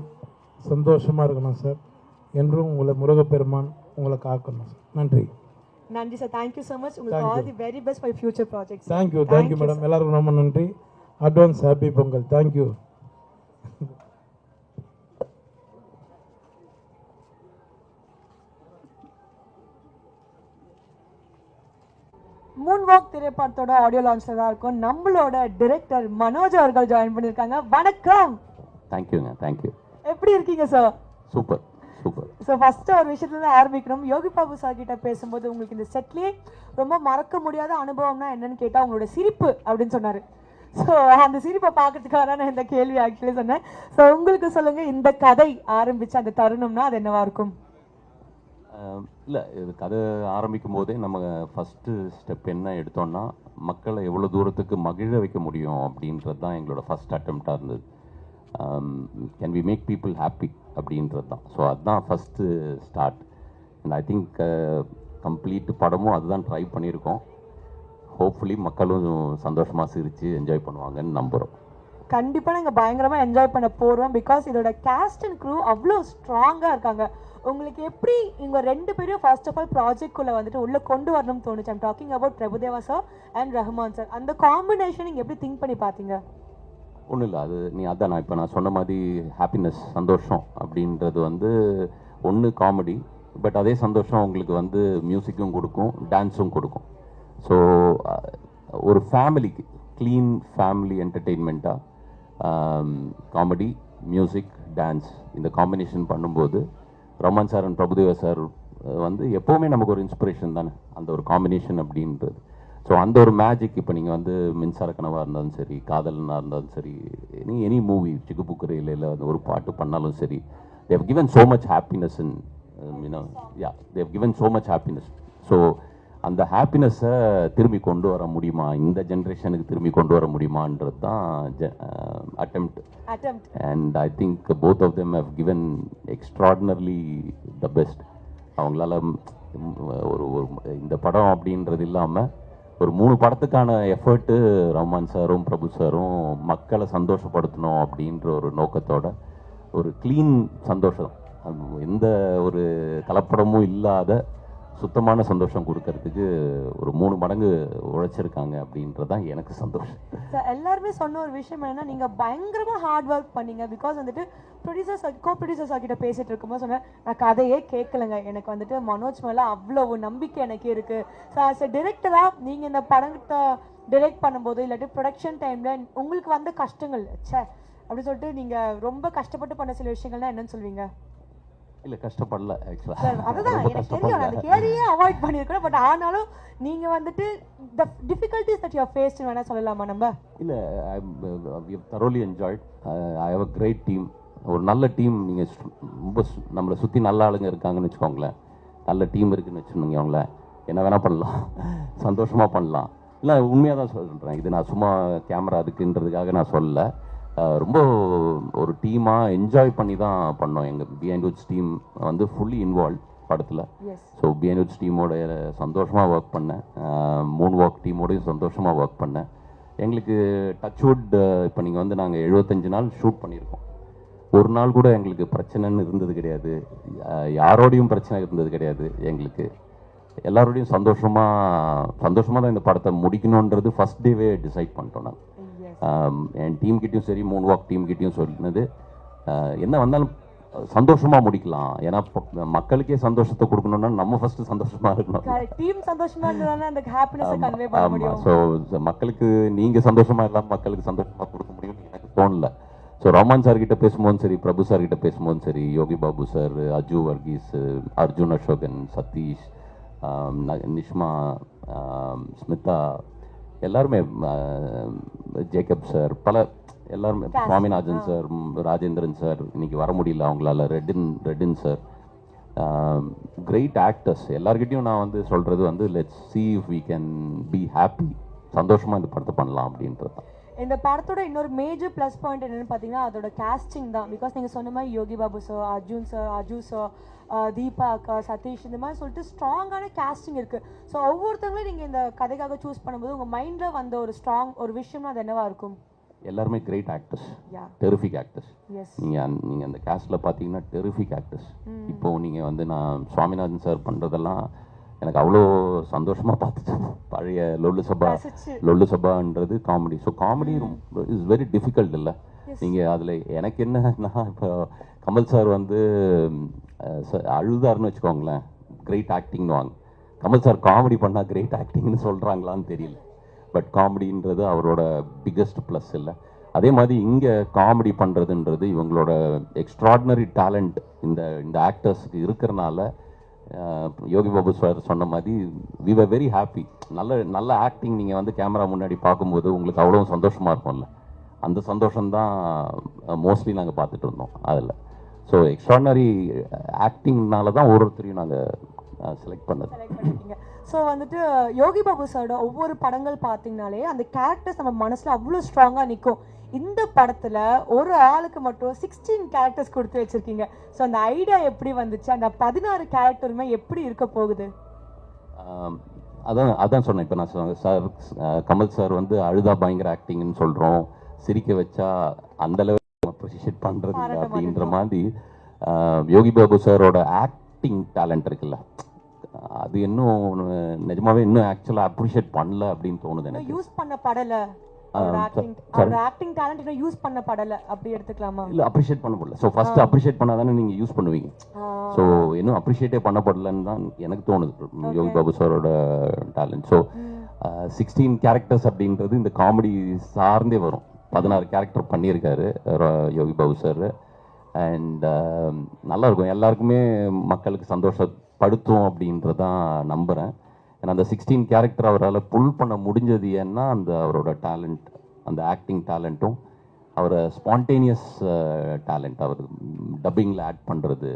சந்தோஷமாக இருக்கணும் சார். என்றும் உங்களை முருகப்பெருமான் உங்களை காக்கணும் சார். நன்றி. நன்றி சார். Thank you so much. உங்களுக்கு all the very best for future projects. Thank you madam. எல்லாருக்கும் ரொம்ப நன்றி. Advance happy Pongal. Thank you. Moonwalk திரைப்படத்தோட ஆடியோ லான்ச்ல தான் இருக்கும். நம்மளோட டைரக்டர் மனோஜ் அவர்கள் ஜாயின் பண்ணியிருக்காங்க. வணக்கம். தேங்க்யூங்க. தேங்க்யூ. எப்படி இருக்கீங்க சார்? சூப்பர். ஸோ ஃபஸ்ட்டு ஒரு விஷயத்துலேருந்து ஆரம்பிக்கணும். யோகி பாபு சார் கிட்ட பேசும்போது உங்களுக்கு இந்த செட்லேயே ரொம்ப மறக்க முடியாத அனுபவம்னா என்னன்னு கேட்டால் உங்களோட சிரிப்பு அப்படின்னு சொன்னார். ஸோ அந்த சிரிப்பை பார்க்கறதுக்காக தான் நான் இந்த கேள்வி ஆக்சுவலி சொன்னேன். ஸோ உங்களுக்கு சொல்லுங்க, இந்த கதை ஆரம்பிச்ச அந்த தருணம்னா அது என்னவா இருக்கும்? இல்லை, இது கதை ஆரம்பிக்கும் போதே நம்ம ஃபஸ்ட்டு ஸ்டெப் என்ன எடுத்தோம்னா, மக்களை எவ்வளோ தூரத்துக்கு மகிழ வைக்க முடியும் அப்படின்றது தான் எங்களோட ஃபஸ்ட் அட்டெம்ப்டாக இருந்தது. Can we make people happy அப்படின்றது தான். ஸோ அதுதான் first start. And I think complete படமும் அதுதான் ட்ரை பண்ணியிருக்கோம். ஹோப்ஃபுல்லி மக்களும் சந்தோஷமாக சிரித்து என்ஜாய் பண்ணுவாங்கன்னு நம்புகிறோம். கண்டிப்பாக நாங்கள் பயங்கரமாக என்ஜாய் பண்ண போகிறோம். பிகாஸ் இதோட கேஸ்ட் அண்ட் க்ரூ அவ்வளோ ஸ்ட்ராங்காக இருக்காங்க. உங்களுக்கு எப்படி இவங்க 2 பேரும் ஃபர்ஸ்ட் ஆஃப் ஆல் ப்ராஜெக்ட்குள்ளே வந்துட்டு உள்ளே கொண்டு வரணும்னு தோணுச்சு? I'm talking about Prabhudeva sir and Rahman sir. அந்த காம்பினேஷன் நீங்கள் எப்படி திங்க் பண்ணி பார்த்தீங்க? ஒன்றும் இல்லை, அது அதான் நான் சொன்ன மாதிரி ஹாப்பினஸ், சந்தோஷம் அப்படின்றது ஒன்று காமெடி, பட் அதே சந்தோஷம் உங்களுக்கு மியூசிக்கும் கொடுக்கும், டான்ஸும் கொடுக்கும். ஸோ ஒரு ஃபேமிலிக்கு க்ளீன் ஃபேமிலி என்டர்டெயின்மெண்ட்டாக காமெடி, மியூசிக், டான்ஸ் இந்த காம்பினேஷன் பண்ணும்போது Rahman sir and Prabhudeva sir எப்போவுமே நமக்கு ஒரு இன்ஸ்பிரேஷன் தானே அந்த ஒரு காம்பினேஷன் அப்படின்றது. ஸோ அந்த ஒரு மேஜிக் இப்போ நீங்கள் மின்சார கனவாக இருந்தாலும் சரி, காதலனாக இருந்தாலும் சரி, எனி மூவி, சிக்குபுக்குரையில் இல்லை ஒரு பாட்டு பண்ணாலும் சரி, they have given so much happiness in they have given so much happiness. So அந்த ஹாப்பினஸை திரும்பி கொண்டு வர முடியுமா, இந்த ஜென்ரேஷனுக்கு திரும்பி கொண்டு வர முடியுமான்றது தான் attempt. And I think both of them have given extraordinarily the best. அவங்களால ஒரு இந்த படம் அப்படின்றது இல்லாமல் ஒரு 3 படத்துக்கான எஃபர்ட்டு ரஹ்மான் சாரும் பிரபு சாரும் மக்களை சந்தோஷப்படுத்தணும் அப்படின்ற ஒரு நோக்கத்தோட ஒரு க்ளீன் சந்தோஷம், எந்த ஒரு கலப்படமும் இல்லாத சுத்தமான சந்தோஷம் கொடுக்கறதுக்கு ஒரு 3 மடங்கு உழைச்சிருக்காங்க அப்படின்றதான் எனக்கு சந்தோஷம். எல்லாருமே சொன்ன ஒரு விஷயம் என்னன்னா, நீங்க பயங்கரமா ஹார்ட் ஒர்க் பண்ணீங்க. பிகாஸ் ப்ரொடியூசர்ஸ் கோ ப்ரொடியூசர்ஸ் கிட்ட பேசிட்டு இருக்கும்போது சொன்னேன், நான் கதையே கேட்கலங்க, எனக்கு மனோஜ் மேல அவ்வளவு நம்பிக்கை எனக்கு இருக்கு. ஸோ ஆஸ் அ டிரெக்டரா நீங்க இந்த படத்தை டிரெக்ட் பண்ணும்போது இல்லாட்டி ப்ரொடக்ஷன் டைம்ல உங்களுக்கு வந்த கஷ்டங்கள் அப்படி சொல்லிட்டு நீங்க ரொம்ப கஷ்டப்பட்டு பண்ண சில விஷயங்கள்னா என்னன்னு சொல்வீங்க? இல்லை, கஷ்டப்படல ஆக்சுவலாக. அதுதான் எனக்கு தெரியும், அந்த கேள்வியே அவாய்ட் பண்ணியிருக்கேன். பட் ஆனாலும் நீங்கள் the difficulties that you have faced வேணா சொல்லலாமா நம்ம? இல்லை, we have thoroughly enjoyed. I have a great team. ஒரு நல்ல டீம். நீங்கள் ரொம்ப நம்மளை சுற்றி நல்ல ஆளுங்க இருக்காங்கன்னு வச்சுக்கோங்களேன், நல்ல டீம் இருக்குன்னு வச்சுக்கோங்களேன், என்ன வேணால் பண்ணலாம், சந்தோஷமாக பண்ணலாம். இல்லை, உண்மையாக தான் சொல்கிறேன், இது நான் சும்மா கேமரா இருக்குன்றதுக்காக நான் சொல்லலை. ரொம்ப ஒரு டீமாக என்ஜாய் பண்ணி தான் பண்ணோம். எங்கள் behind Woods team fully involve படத்தில். ஸோ பிஹைண்ட் வுட்ஸ் டீமோட சந்தோஷமாக ஒர்க் பண்ணேன், மூன் வாக் டீமோடையும் சந்தோஷமாக ஒர்க் பண்ணேன். எங்களுக்கு டச்வுட் இப்போ நீங்கள் நாங்கள் 75 நாள் ஷூட் பண்ணியிருக்கோம். ஒரு நாள் கூட எங்களுக்கு பிரச்சனைன்னு இருந்தது கிடையாது, யாரோடையும் பிரச்சனை இருந்தது கிடையாது. எங்களுக்கு எல்லாரோடையும் சந்தோஷமாக தான் இந்த படத்தை முடிக்கணுன்றது ஃபஸ்ட் டேவே டிசைட் பண்ணிட்டோம். நான் என் டீம்கிட்டையும் சரி, மூன் வாக் டீம்கிட்டையும் சொன்னது, என்ன வந்தாலும் சந்தோஷமாக முடிக்கலாம். ஏன்னா மக்களுக்கே சந்தோஷத்தை கொடுக்கணும்னா நம்ம ஃபர்ஸ்ட் சந்தோஷமாக இருக்கணும். ஆமாம். ஸோ மக்களுக்கு நீங்கள் சந்தோஷமாக இல்லாமல் மக்களுக்கு சந்தோஷமாக கொடுக்க முடியும்னு எனக்கு தோணல. ஸோ ரஹ்மான் சார் கிட்ட பேசும்போதும் சரி, பிரபு சார் கிட்ட பேசும்போதும் சரி, யோகி பாபு சார், அஜு வர்கீஸ், அர்ஜுன் அசோகன், சதீஷ், நிஷ்மா, ஸ்மிதா, எல்லாருமே, ஜேக்கப் சார், எல்லாருமே, சுவாமிநாதன் சார், ராஜேந்திரன் சார் இன்னைக்கு வர முடியல அவங்களால, ரெட்டின் சார், கிரேட் ஆக்டர்ஸ். எல்லார்கிட்டையும் நான் சொல்கிறது let's see if we can be happy, சந்தோஷமாக இந்த படத்தை பண்ணலாம் அப்படின்றது தான். இந்த படத்தோட இன்னொரு மேஜர் ப்ளஸ் பாயிண்ட் என்னன்னு பார்த்தீங்கன்னா அதோட காஸ்டிங் தான். பிகாஸ் நீங்கள் சொன்ன மாதிரி Yogi Babu sir, Arjun sir, Aju sir, Deepa அக்கா, சதீஷ், இந்த மாதிரி சொல்லிட்டு ஸ்ட்ராங்கான காஸ்டிங் இருக்குது. ஸோ ஒவ்வொருத்தவங்களும் நீங்கள் இந்த கதைக்காக சூஸ் பண்ணும்போது உங்கள் மைண்டில் வந்த ஒரு ஸ்ட்ராங் ஒரு விஷயம்னா அது என்னவா இருக்கும்? எல்லாருமே கிரேட் ஆக்டர்ஸ், டெரிஃபிக் ஆக்டர்ஸ். நீங்கள் அந்த காஸ்டில் பார்த்தீங்கன்னா டெரிஃபிக் ஆக்டர்ஸ். இப்போது நீங்கள் நான் சுவாமிநாதன் சார் பண்ணுறதெல்லாம் எனக்கு அவ்வளோ சந்தோஷமாக பார்த்துச்சு. பழைய லொல்லு சபான்றது comedy. So comedy is very difficult இல்லை. நீங்கள் அதில் எனக்கு என்னன்னா, இப்போ கமல் சார் அழுதாருன்னு வச்சுக்கோங்களேன், கிரேட் ஆக்டிங்னு வாங்க. கமல் சார் காமெடி பண்ணால் கிரேட் ஆக்டிங்னு சொல்கிறாங்களான்னு தெரியல. பட் காமெடின்றது அவரோட பிக்கஸ்ட் ப்ளஸ் இல்லை. அதே மாதிரி இங்கே காமெடி பண்ணுறதுன்றது இவங்களோட எக்ஸ்ட்ராடினரி டேலண்ட் இந்த ஆக்டர்ஸுக்கு இருக்கிறனால யோகி பாபு சார் சொன்ன மாதிரி வி வர் வெரி ஹாப்பி. நல்ல ஆக்டிங் நீங்கள் வந்து கேமரா முன்னாடி பார்க்கும்போது உங்களுக்கு அவ்வளோ சந்தோஷமாக இருக்கும்ல, அந்த சந்தோஷம்தான் மோஸ்ட்லி நாங்கள் பார்த்துட்டு இருந்தோம் அதில். ஸோ எக்ஸ்ட்ரானரி ஆக்டிங்னால தான் ஒவ்வொருத்தரையும் நாங்கள் செலக்ட் பண்ணது. ஸோ வந்துட்டு யோகி பாபு சாரோட ஒவ்வொரு படங்கள் பார்த்தீங்கனாலே அந்த கேரக்டர்ஸ் நம்ம மனசில் அவ்வளோ ஸ்ட்ராங்காக நிற்கும். இந்த படத்தில் ஒரு ஆளுக்கு மட்டும் 16 கேரக்டர்ஸ் கொடுத்து வச்சுருக்கீங்க. ஸோ அந்த ஐடியா எப்படி வந்துச்சு? அந்த 16 கேரக்டருமே எப்படி இருக்க போகுது? அதான் சொன்னேன். இப்போ நான் சார் கமல் சார் வந்து அழுதா பயங்கர ஆக்டிங்னு சொல்கிறோம், சிரிக்க வச்சா அந்த லெவல் அப்ரிஷியேட் பண்ணுறது இல்லை அப்படின்ற மாதிரி யோகி பாபு சாரோட ஆக்டிங் டேலண்ட் இருக்குல்ல, அது இன்னும் நிஜமாவே இன்னும் ஆக்சுவலாக அப்ரிஷியேட் பண்ணல அப்படின்னு தோணுது எனக்கு. யூஸ் பண்ண படல ஆக்டிங் டேலண்ட் இன்னும் யூஸ் பண்ண படல அப்படி எடுத்துக்கலாமா? இல்லை, அப்ரிஷியேட் பண்ணப்படல. ஸோ ஃபர்ஸ்ட் அப்ரிஷியேட் பண்ணாதானே நீங்கள் யூஸ் பண்ணுவீங்க. ஸோ இன்னும் அப்ரிஷியேட்டே பண்ணப்படலன்னு தான் எனக்கு தோணுது யோகி பாபு சாரோட டேலண்ட். ஸோ 16 கேரக்டர்ஸ் அப்படின்றது இந்த காமெடி சார்ந்தே வரும். 16 கேரக்டர் பண்ணியிருக்காரு யோகி பாபு சார். அண்ட் நல்லாயிருக்கும், எல்லாருக்குமே மக்களுக்கு சந்தோஷப்படுத்தும் அப்படின்றதான் நம்புகிறேன். ஏன்னா அந்த 16 கேரக்டர் அவரால் புல் பண்ண முடிஞ்சது ஏன்னா அந்த அவரோட டேலண்ட், அந்த ஆக்டிங் டேலண்ட்டும் அவரை ஸ்பான்டேனியஸ் டேலண்ட், அவர் டப்பிங்கில் ஆட் பண்ணுறது,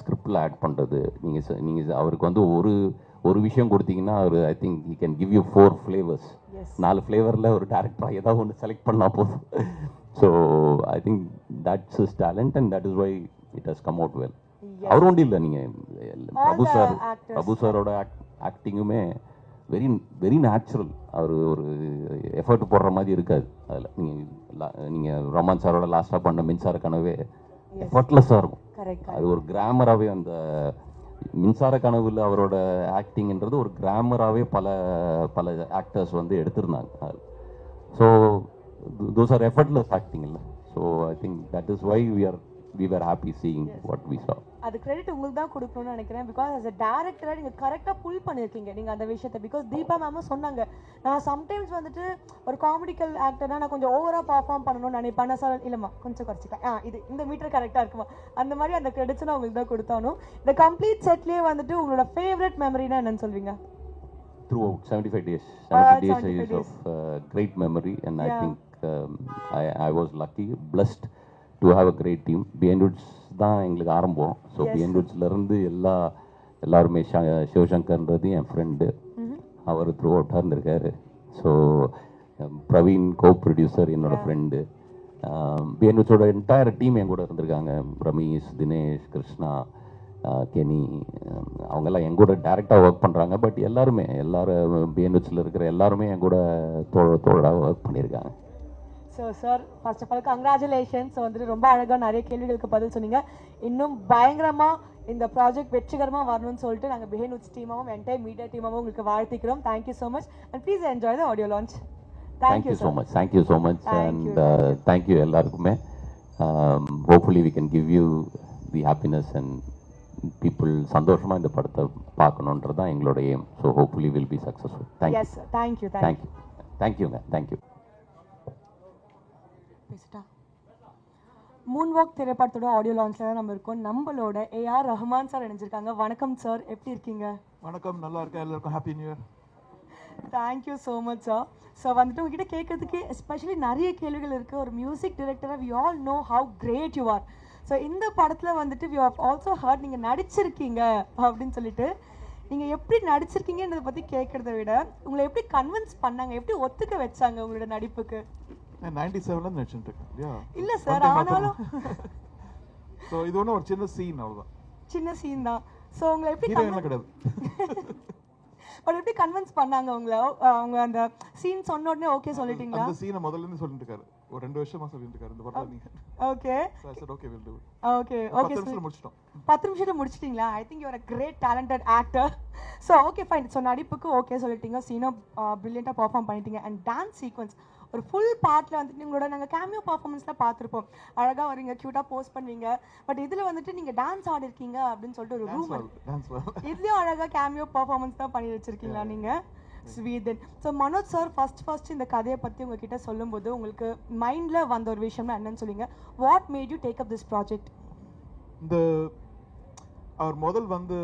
ஸ்கிரிப்டில் ஆட் பண்ணுறது. நீங்கள் அவருக்கு வந்து ஒரு விஷயம் கொடுத்தீங்கன்னா அவர் I think he can give you 4 flavours. 4 ஃப்ளேவரில் ஒரு டேரக்டராக ஏதாவது ஒன்று செலக்ட் பண்ணால் போதும். So I think that's his talent and that is why it has come out well. அவர் ஒன்றும் இல்லை, நீங்கள் பிரபு சாரோட ஆக்டிங்குமே வெரி வெரி நேச்சுரல். அவர் ஒரு எஃபர்ட் போடுற மாதிரி இருக்காது அதில். நீங்கள் ரமான் சாரோட லாஸ்ட்டாக பண்ண மின்சார கனவே எஃபர்ட்லெஸ்ஸாக இருக்கும். அது ஒரு கிராமராகவே, அந்த மின்சார கனவுல அவரோட ஆக்டிங்ன்றது ஒரு கிராமராகவே பல ஆக்டர்ஸ் வந்து எடுத்திருந்தாங்க அதில். So those are effortless acting இல்லை. So I think that is why we were happy seeing what we saw. அது கிரெடிட் உங்களுக்கு தான் கொடுக்கணும்னு நினைக்கிறேன். பிகாஸ் as a director நீங்க கரெக்டாக புல் பண்ணியிருக்கீங்க நீங்கள் அந்த விஷயத்தை. பிகாஸ் தீபா மேமும் சொன்னாங்க, நான் சம்டைம்ஸ் வந்துட்டு ஒரு காமெடிக்கல் ஆக்டர்னா நான் கொஞ்சம் ஓவராக பர்ஃபார்ம் பண்ணணும்னு நினைப்பேன். சார் இல்லைம்மா கொஞ்சம் குறைச்சிக்கலாம், இந்த மீட்டர் கரெக்டாக இருக்குமா, அந்த மாதிரி அந்த கிரெடிட்ஸ் உங்களுக்கு தான் கொடுத்தாலும். இந்த கம்ப்ளீட் செட்லேயே வந்துட்டு உங்களோட ஃபேவரட் மெமரினா என்னன்னு சொல்வீங்க? Throughout 75 days is of great memory, and I think I was lucky, blessed to have a great team. Behind Woods தான் எங்களுக்கு ஆரம்பம். ஸோ Behind Woodsலேருந்து எல்லாருமே சிவசங்கர்ன்றது என் ஃப்ரெண்டு, அவர் த்ரூ அவுட்டாக இருந்திருக்காரு. ஸோ பிரவீன் கோ ப்ரொடியூசர் என்னோட ஃப்ரெண்டு. Behind Woodsோட என்டையர் டீம் என் கூட இருந்திருக்காங்க. ரமேஷ், தினேஷ், கிருஷ்ணா, கெனி, அவங்கெல்லாம் என் கூட டேரெக்டாக ஒர்க் பண்ணுறாங்க. பட் எல்லாரும் Behind Woodsல இருக்கிற எல்லாருமே என் கூட தோழராக ஒர்க் பண்ணியிருக்காங்க. So sir first of all congratulations. So வந்துட்டு ரொம்ப அழகாக நிறைய கேள்விகளுக்கு பதில் சொன்னீங்க. இன்னும் பயங்கரமாக இந்த ப்ராஜெக்ட் வெற்றிகரமாக வரணும்னு சொல்லிட்டு நாங்கள் Behind Woods டீமாகவும் என்டையர் மீடியா டீமாகவும் உங்களுக்கு வாழ்த்திக்கிறோம். Thank you so much and please enjoy the audio லான்ச். Thank you so much. Thank you so much and thank you எல்லாருக்குமே. Hopefully we can give you the happiness and people சந்தோஷமாக இந்த படத்தை பார்க்கணுன்றது தான் எங்களோட aim. So hopefully will be successful. தேங்க்யூங்க. Thank you. Moonwalk திரைப்படத்தோட ஆடியோ லான்ச்ல தான் நம்ம இருக்கோம். நம்மளோட ஏஆர் ரஹ்மான் சார் இணைஞ்சிருக்காங்க. வணக்கம் சார், எப்படி இருக்கீங்க? வணக்கம், நல்லா இருக்கேன். எல்லாருக்கும் happy new year. Thank you so much sir. So வந்துட்டு உங்ககிட்ட கேட்கறதுக்கு எஸ்பெஷலி நிறைய கேள்விகள் இருக்குது. ஒரு மியூசிக் டிரெக்டராக we all know how great you are. So இந்த படத்தில் வந்துட்டு வி ஹவ் ஆல்சோ ஹர்ட் நீங்கள் நடிச்சிருக்கீங்க அப்படின்னு சொல்லிட்டு. நீங்கள் எப்படி நடிச்சிருக்கீங்கன்றதை பற்றி கேட்குறத விட உங்களை எப்படி கன்வின்ஸ் பண்ணாங்க, எப்படி ஒத்துக்க வச்சாங்க உங்களோட நடிப்புக்கு? 97ல நடிச்சிட்டு இருக்கேன். இல்ல சார், ஆனாலும் சோ இது ஒண்ணு ஒரு சின்ன சீன், அவ்வளவுதான். சின்ன சீன் தான். சோ உங்களை எப்படி கிடையாது பட் எப்படி கன்வின்ஸ் பண்ணாங்க உங்களை? அவங்க அந்த சீன் சொன்ன உடனே ஓகே சொல்லிட்டீங்களா? அந்த சீனை முதல்ல இருந்து சொல்லிட்டு இருக்காரு, ஒரு 2 வருஷமா சொல்லிட்டு இருக்காரு இந்த படத்துல. நீங்க okay sir sir okay will do it. Okay 10 நிமிஷத்துல முடிச்சிட்டோம். 10 நிமிஷத்துல முடிச்சிட்டீங்களா? I think you are a great talented actor. So okay fine. So நடிப்புக்கு ஓகே சொல்லிட்டீங்க, சீனும் பிரில்லியண்டா பெர்ஃபார்ம் பண்ணிட்டீங்க. அண்ட் டான்ஸ் சீக்வென்ஸ் ஒரு ஃபுல் பார்ட்டில் வந்துட்டு உங்களோட நாங்கள் கேமியோ பர்ஃபார்மன்ஸில் பார்த்துருப்போம். அழகாக வரீங்க, க்யூட்டாக போஸ்ட் பண்ணுவீங்க. பட் இதில் வந்துட்டு நீங்கள் டான்ஸ் ஆடிருக்கீங்க அப்படின்னு சொல்லிட்டு ஒரு ரூம், இதுலேயும் அழகாக கேமியோ பர்ஃபார்மன்ஸ் தான் பண்ணி வச்சுருக்கீங்களா நீங்கள்? ஸ்வீதன். ஸோ மனோஜ் சார் ஃபர்ஸ்ட் இந்த கதையை பற்றி உங்ககிட்ட சொல்லும்போது உங்களுக்கு மைண்டில் வந்த ஒரு விஷயம்னா என்னன்னு சொல்லுங்க. What made you take up this project? இந்த அவர் முதல் வந்து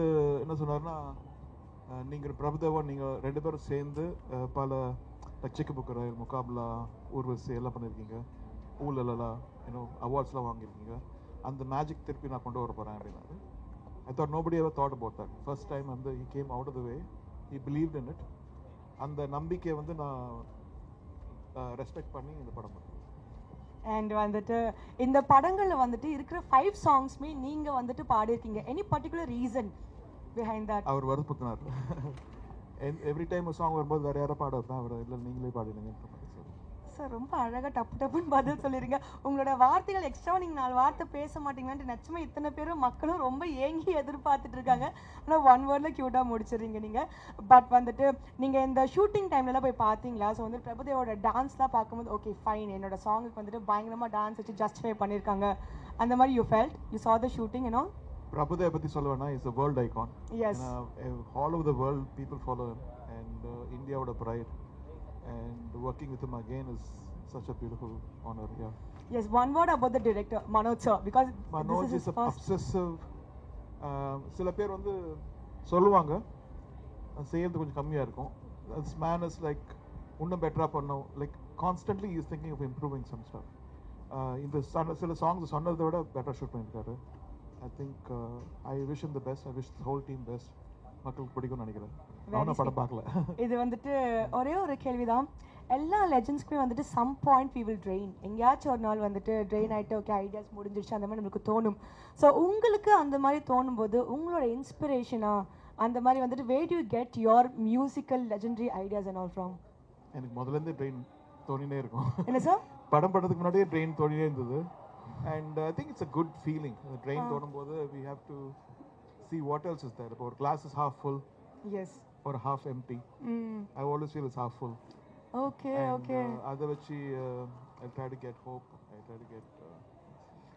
என்ன சொன்னார்னா, நீங்கள் பிரபுதேவா நீங்கள் 2 பேரும் சேர்ந்து பல சிக்கு புக்கு ரயில் முகாப்லா ஊர்வசி எல்லாம் பண்ணியிருக்கீங்க, ஊழலா அவார்ட்ஸ்லாம் வாங்கியிருக்கீங்க, அந்த மேஜிக் திருப்பி நான் கொண்டு வர போகிறேன் அப்படின்னாரு. I thought nobody ever thought about that. First time வந்து he came out of the way, he believed in it. அந்த நம்பிக்கையை வந்து நான் ரெஸ்பெக்ட் பண்ணி இந்த படம் பண்ணேன். அண்ட் வந்துட்டு இந்த படங்களில் வந்துட்டு இருக்கிற 5 சாங்ஸ்மே நீங்கள் வந்துட்டு பாடியிருக்கீங்க. Any particular reason behind that? அவர் வருத்தத்தினார். எவ்ரி டைம் ஒரு சாங் வரும்போது வேறு யாரை பாட வைப்பேன், அவர் இல்லை நீங்களே பாடிடுங்க. சார் ரொம்ப அழகாக டப்புன்னு பதில் சொல்லிடுங்க. உங்களோட வார்த்தைகள் எக்ஸ்ட்ராவாக நீங்கள் 4 வார்த்தை பேச மாட்டீங்களான்ட்டு நிச்சயமாக இத்தனை பேரும் மக்களும் ரொம்ப ஏங்கி எதிர்பார்த்துட்டு இருக்காங்க. ஆனால் 1 வேர்டில் க்யூட்டாக முடிச்சிடுறீங்க நீங்கள். பட் வந்துட்டு நீங்கள் இந்த ஷூட்டிங் டைம்லலாம் போய் பார்த்தீங்களா? ஸோ வந்து பிரபுதேவோட டான்ஸ்லாம் பார்க்கும்போது ஓகே ஃபைன், என்னோட சாங்குக்கு வந்துட்டு பயங்கரமாக டான்ஸ் வச்சு ஜஸ்டிஃபை பண்ணியிருக்காங்க அந்த மாதிரி you felt you saw the shooting and all? Prabhudeva பற்றி சொல்லுவேன்னா is a world icon. Yes. All over the world people follow him, and இந்தியாவோட pride, and working with him again is such a beautiful honor. Yeah. Yes, one word about the director Manoj sir, because Manoj this is is his first. obsessive. சில பேர் வந்து சொல்லுவாங்க செய்யறது கொஞ்சம் கம்மியாக இருக்கும். This man is like இன்னும் பெட்டராக பண்ணோம், like constantly is thinking of improving some stuff. இந்த சில சாங்ஸ் சொன்னதை விட பெட்டர் ஷூட் பண்ணியிருக்காரு. I think I wish him the best, I wish whole team best. மக்களுக்கு பிடிக்கும்னு நினைக்கிறேன். நானும் படம் பார்க்கல. இது வந்துட்டு ஒரே ஒரு கேள்விதான். எல்லா லெஜண்ட்ஸ்க்குமே வந்துட்டு some point we will train, எங்கேயாச்சும் ஒரு நாள் வந்துட்டு ட்ரெயின் ஆகிட்டு ஓகே ஐடியாஸ் முடிஞ்சிருச்சு அந்த மாதிரி நம்மளுக்கு தோணும். ஸோ உங்களுக்கு அந்த மாதிரி தோணும் போது உங்களோட இன்ஸ்பிரேஷனா அந்த மாதிரி வந்துட்டு where to get your musical legendary ideas and all from? எனக்கு முதல்லேருந்து ட்ரெயின் தோணினே இருக்கும். என்ன சார்? படம் படத்துக்கு முன்னாடியே ட்ரெயின் தோணினே இருந்தது. And I think it's a good feeling. Train தோணும் போது we have to see what else is there. இப்போ ஒரு glass is half full, yes, or half empty. I always feel it's half full. Okay, and, okay. அதை வச்சு I try to get hope, I try to get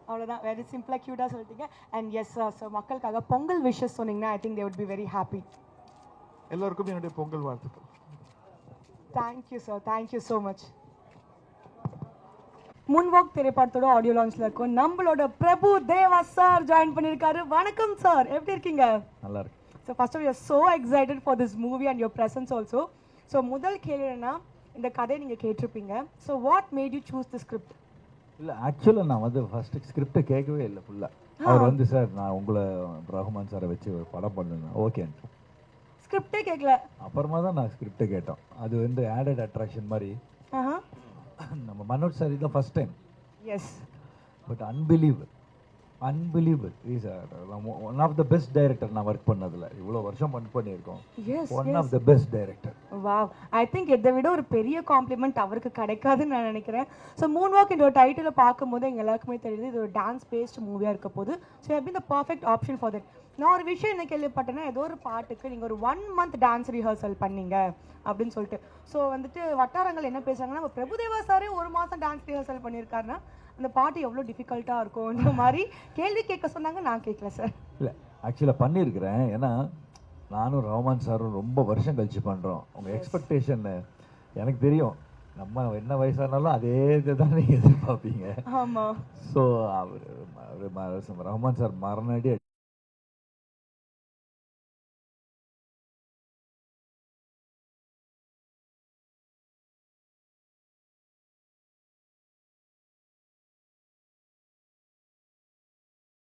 அவ்வளோதான். Very சிம்பிளாக க்யூட்டாக சொல்லிட்டீங்க. And yes sir, so மக்களுக்காக Pongal wishes சொன்னீங்கன்னா I think they would be very happy. எல்லாருக்கும் என்னுடைய பொங்கல் வாழ்த்துக்கள். Thank you sir, thank you so much. Moonwalk திரைப்படத்தோட ஆடியோ லான்ச்ல இருக்கும் நம்மளோட பிரபு தேவா சார் ஜாயின் பண்ணியிருக்காரு. வணக்கம் சார், எப்படி இருக்கீங்க? நல்லா இருக்கு. So first of you are so excited for this movie and your presence also. So முதல் கேள்வி என்னன்னா, இந்த கதையை நீங்கள் கேட்டிருப்பீங்க. So what made you choose the script? இல்லை ஆக்சுவலாக நான் வந்து ஃபஸ்ட்டு ஸ்கிரிப்டை கேட்கவே இல்லை ஃபுல்லாக. அவர் வந்து சார் நான் உங்களை ரஹ்மான் சாரை வச்சு ஒரு படம் பண்ணுவேன் ஓகேன்னு ஸ்கிரிப்டே கேட்கல. அப்புறமா தான் நான் ஸ்கிரிப்டை கேட்டோம். அது வந்து ஆடட் அட்ராக்ஷன் மாதிரி. நம்ம மனோஜ் சார் இதுதான் first time. Yes. But unbelievable is one of the best director நான் ஒர்க் பண்ணதில். இவ்வளோ வருஷம் ஒர்க் பண்ணியிருக்கோம். One of the best director. Wow, I think இதை விட ஒரு பெரிய காம்ப்ளிமெண்ட் அவருக்கு கிடைக்காதுன்னு நான் நினைக்கிறேன். ஸோ மூன்வாக் இந்த ஒரு டைட்டிலை பார்க்கும்போது எங்கள் எல்லாருக்குமே தெரியுது இது ஒரு டான்ஸ் பேஸ்ட் மூவியாக இருக்க போது. So have been the perfect option for that. நான் ஒரு விஷயம் என்ன கேள்விப்பட்டேன்னா, ஏதோ ஒரு பாட்டுக்கு நீங்கள் ஒரு 1 month டான்ஸ் ரிஹர்சல் பண்ணீங்க அப்படின்னு சொல்லிட்டு. ஸோ வந்துட்டு வட்டாரங்கள் என்ன பேசுகிறாங்கன்னா, நம்ம பிரபுதேவா சாரே 1 மாதம் டான்ஸ் ரிஹர்சல் பண்ணியிருக்காருன்னா அந்த பாட்டு எவ்வளோ டிஃபிகல்ட்டாக இருக்கும்ன்ற மாதிரி கேள்வி கேட்க சொன்னாங்க. நான் கேட்கல சார். இல்லை ஆக்சுவலாக பண்ணியிருக்கிறேன். ஏன்னா நானும் ரஹ்மான் சாரும் ரொம்ப வருஷம் கழிச்சு பண்ணுறோம். உங்கள் எக்ஸ்பெக்டேஷன் எனக்கு தெரியும். நம்ம என்ன வயசானாலும் அதே இதை தான் நீங்கள் எதிர்பார்ப்பீங்க. ஆமாம். ஸோ அவர் ரஹ்மான் சார் மரணடி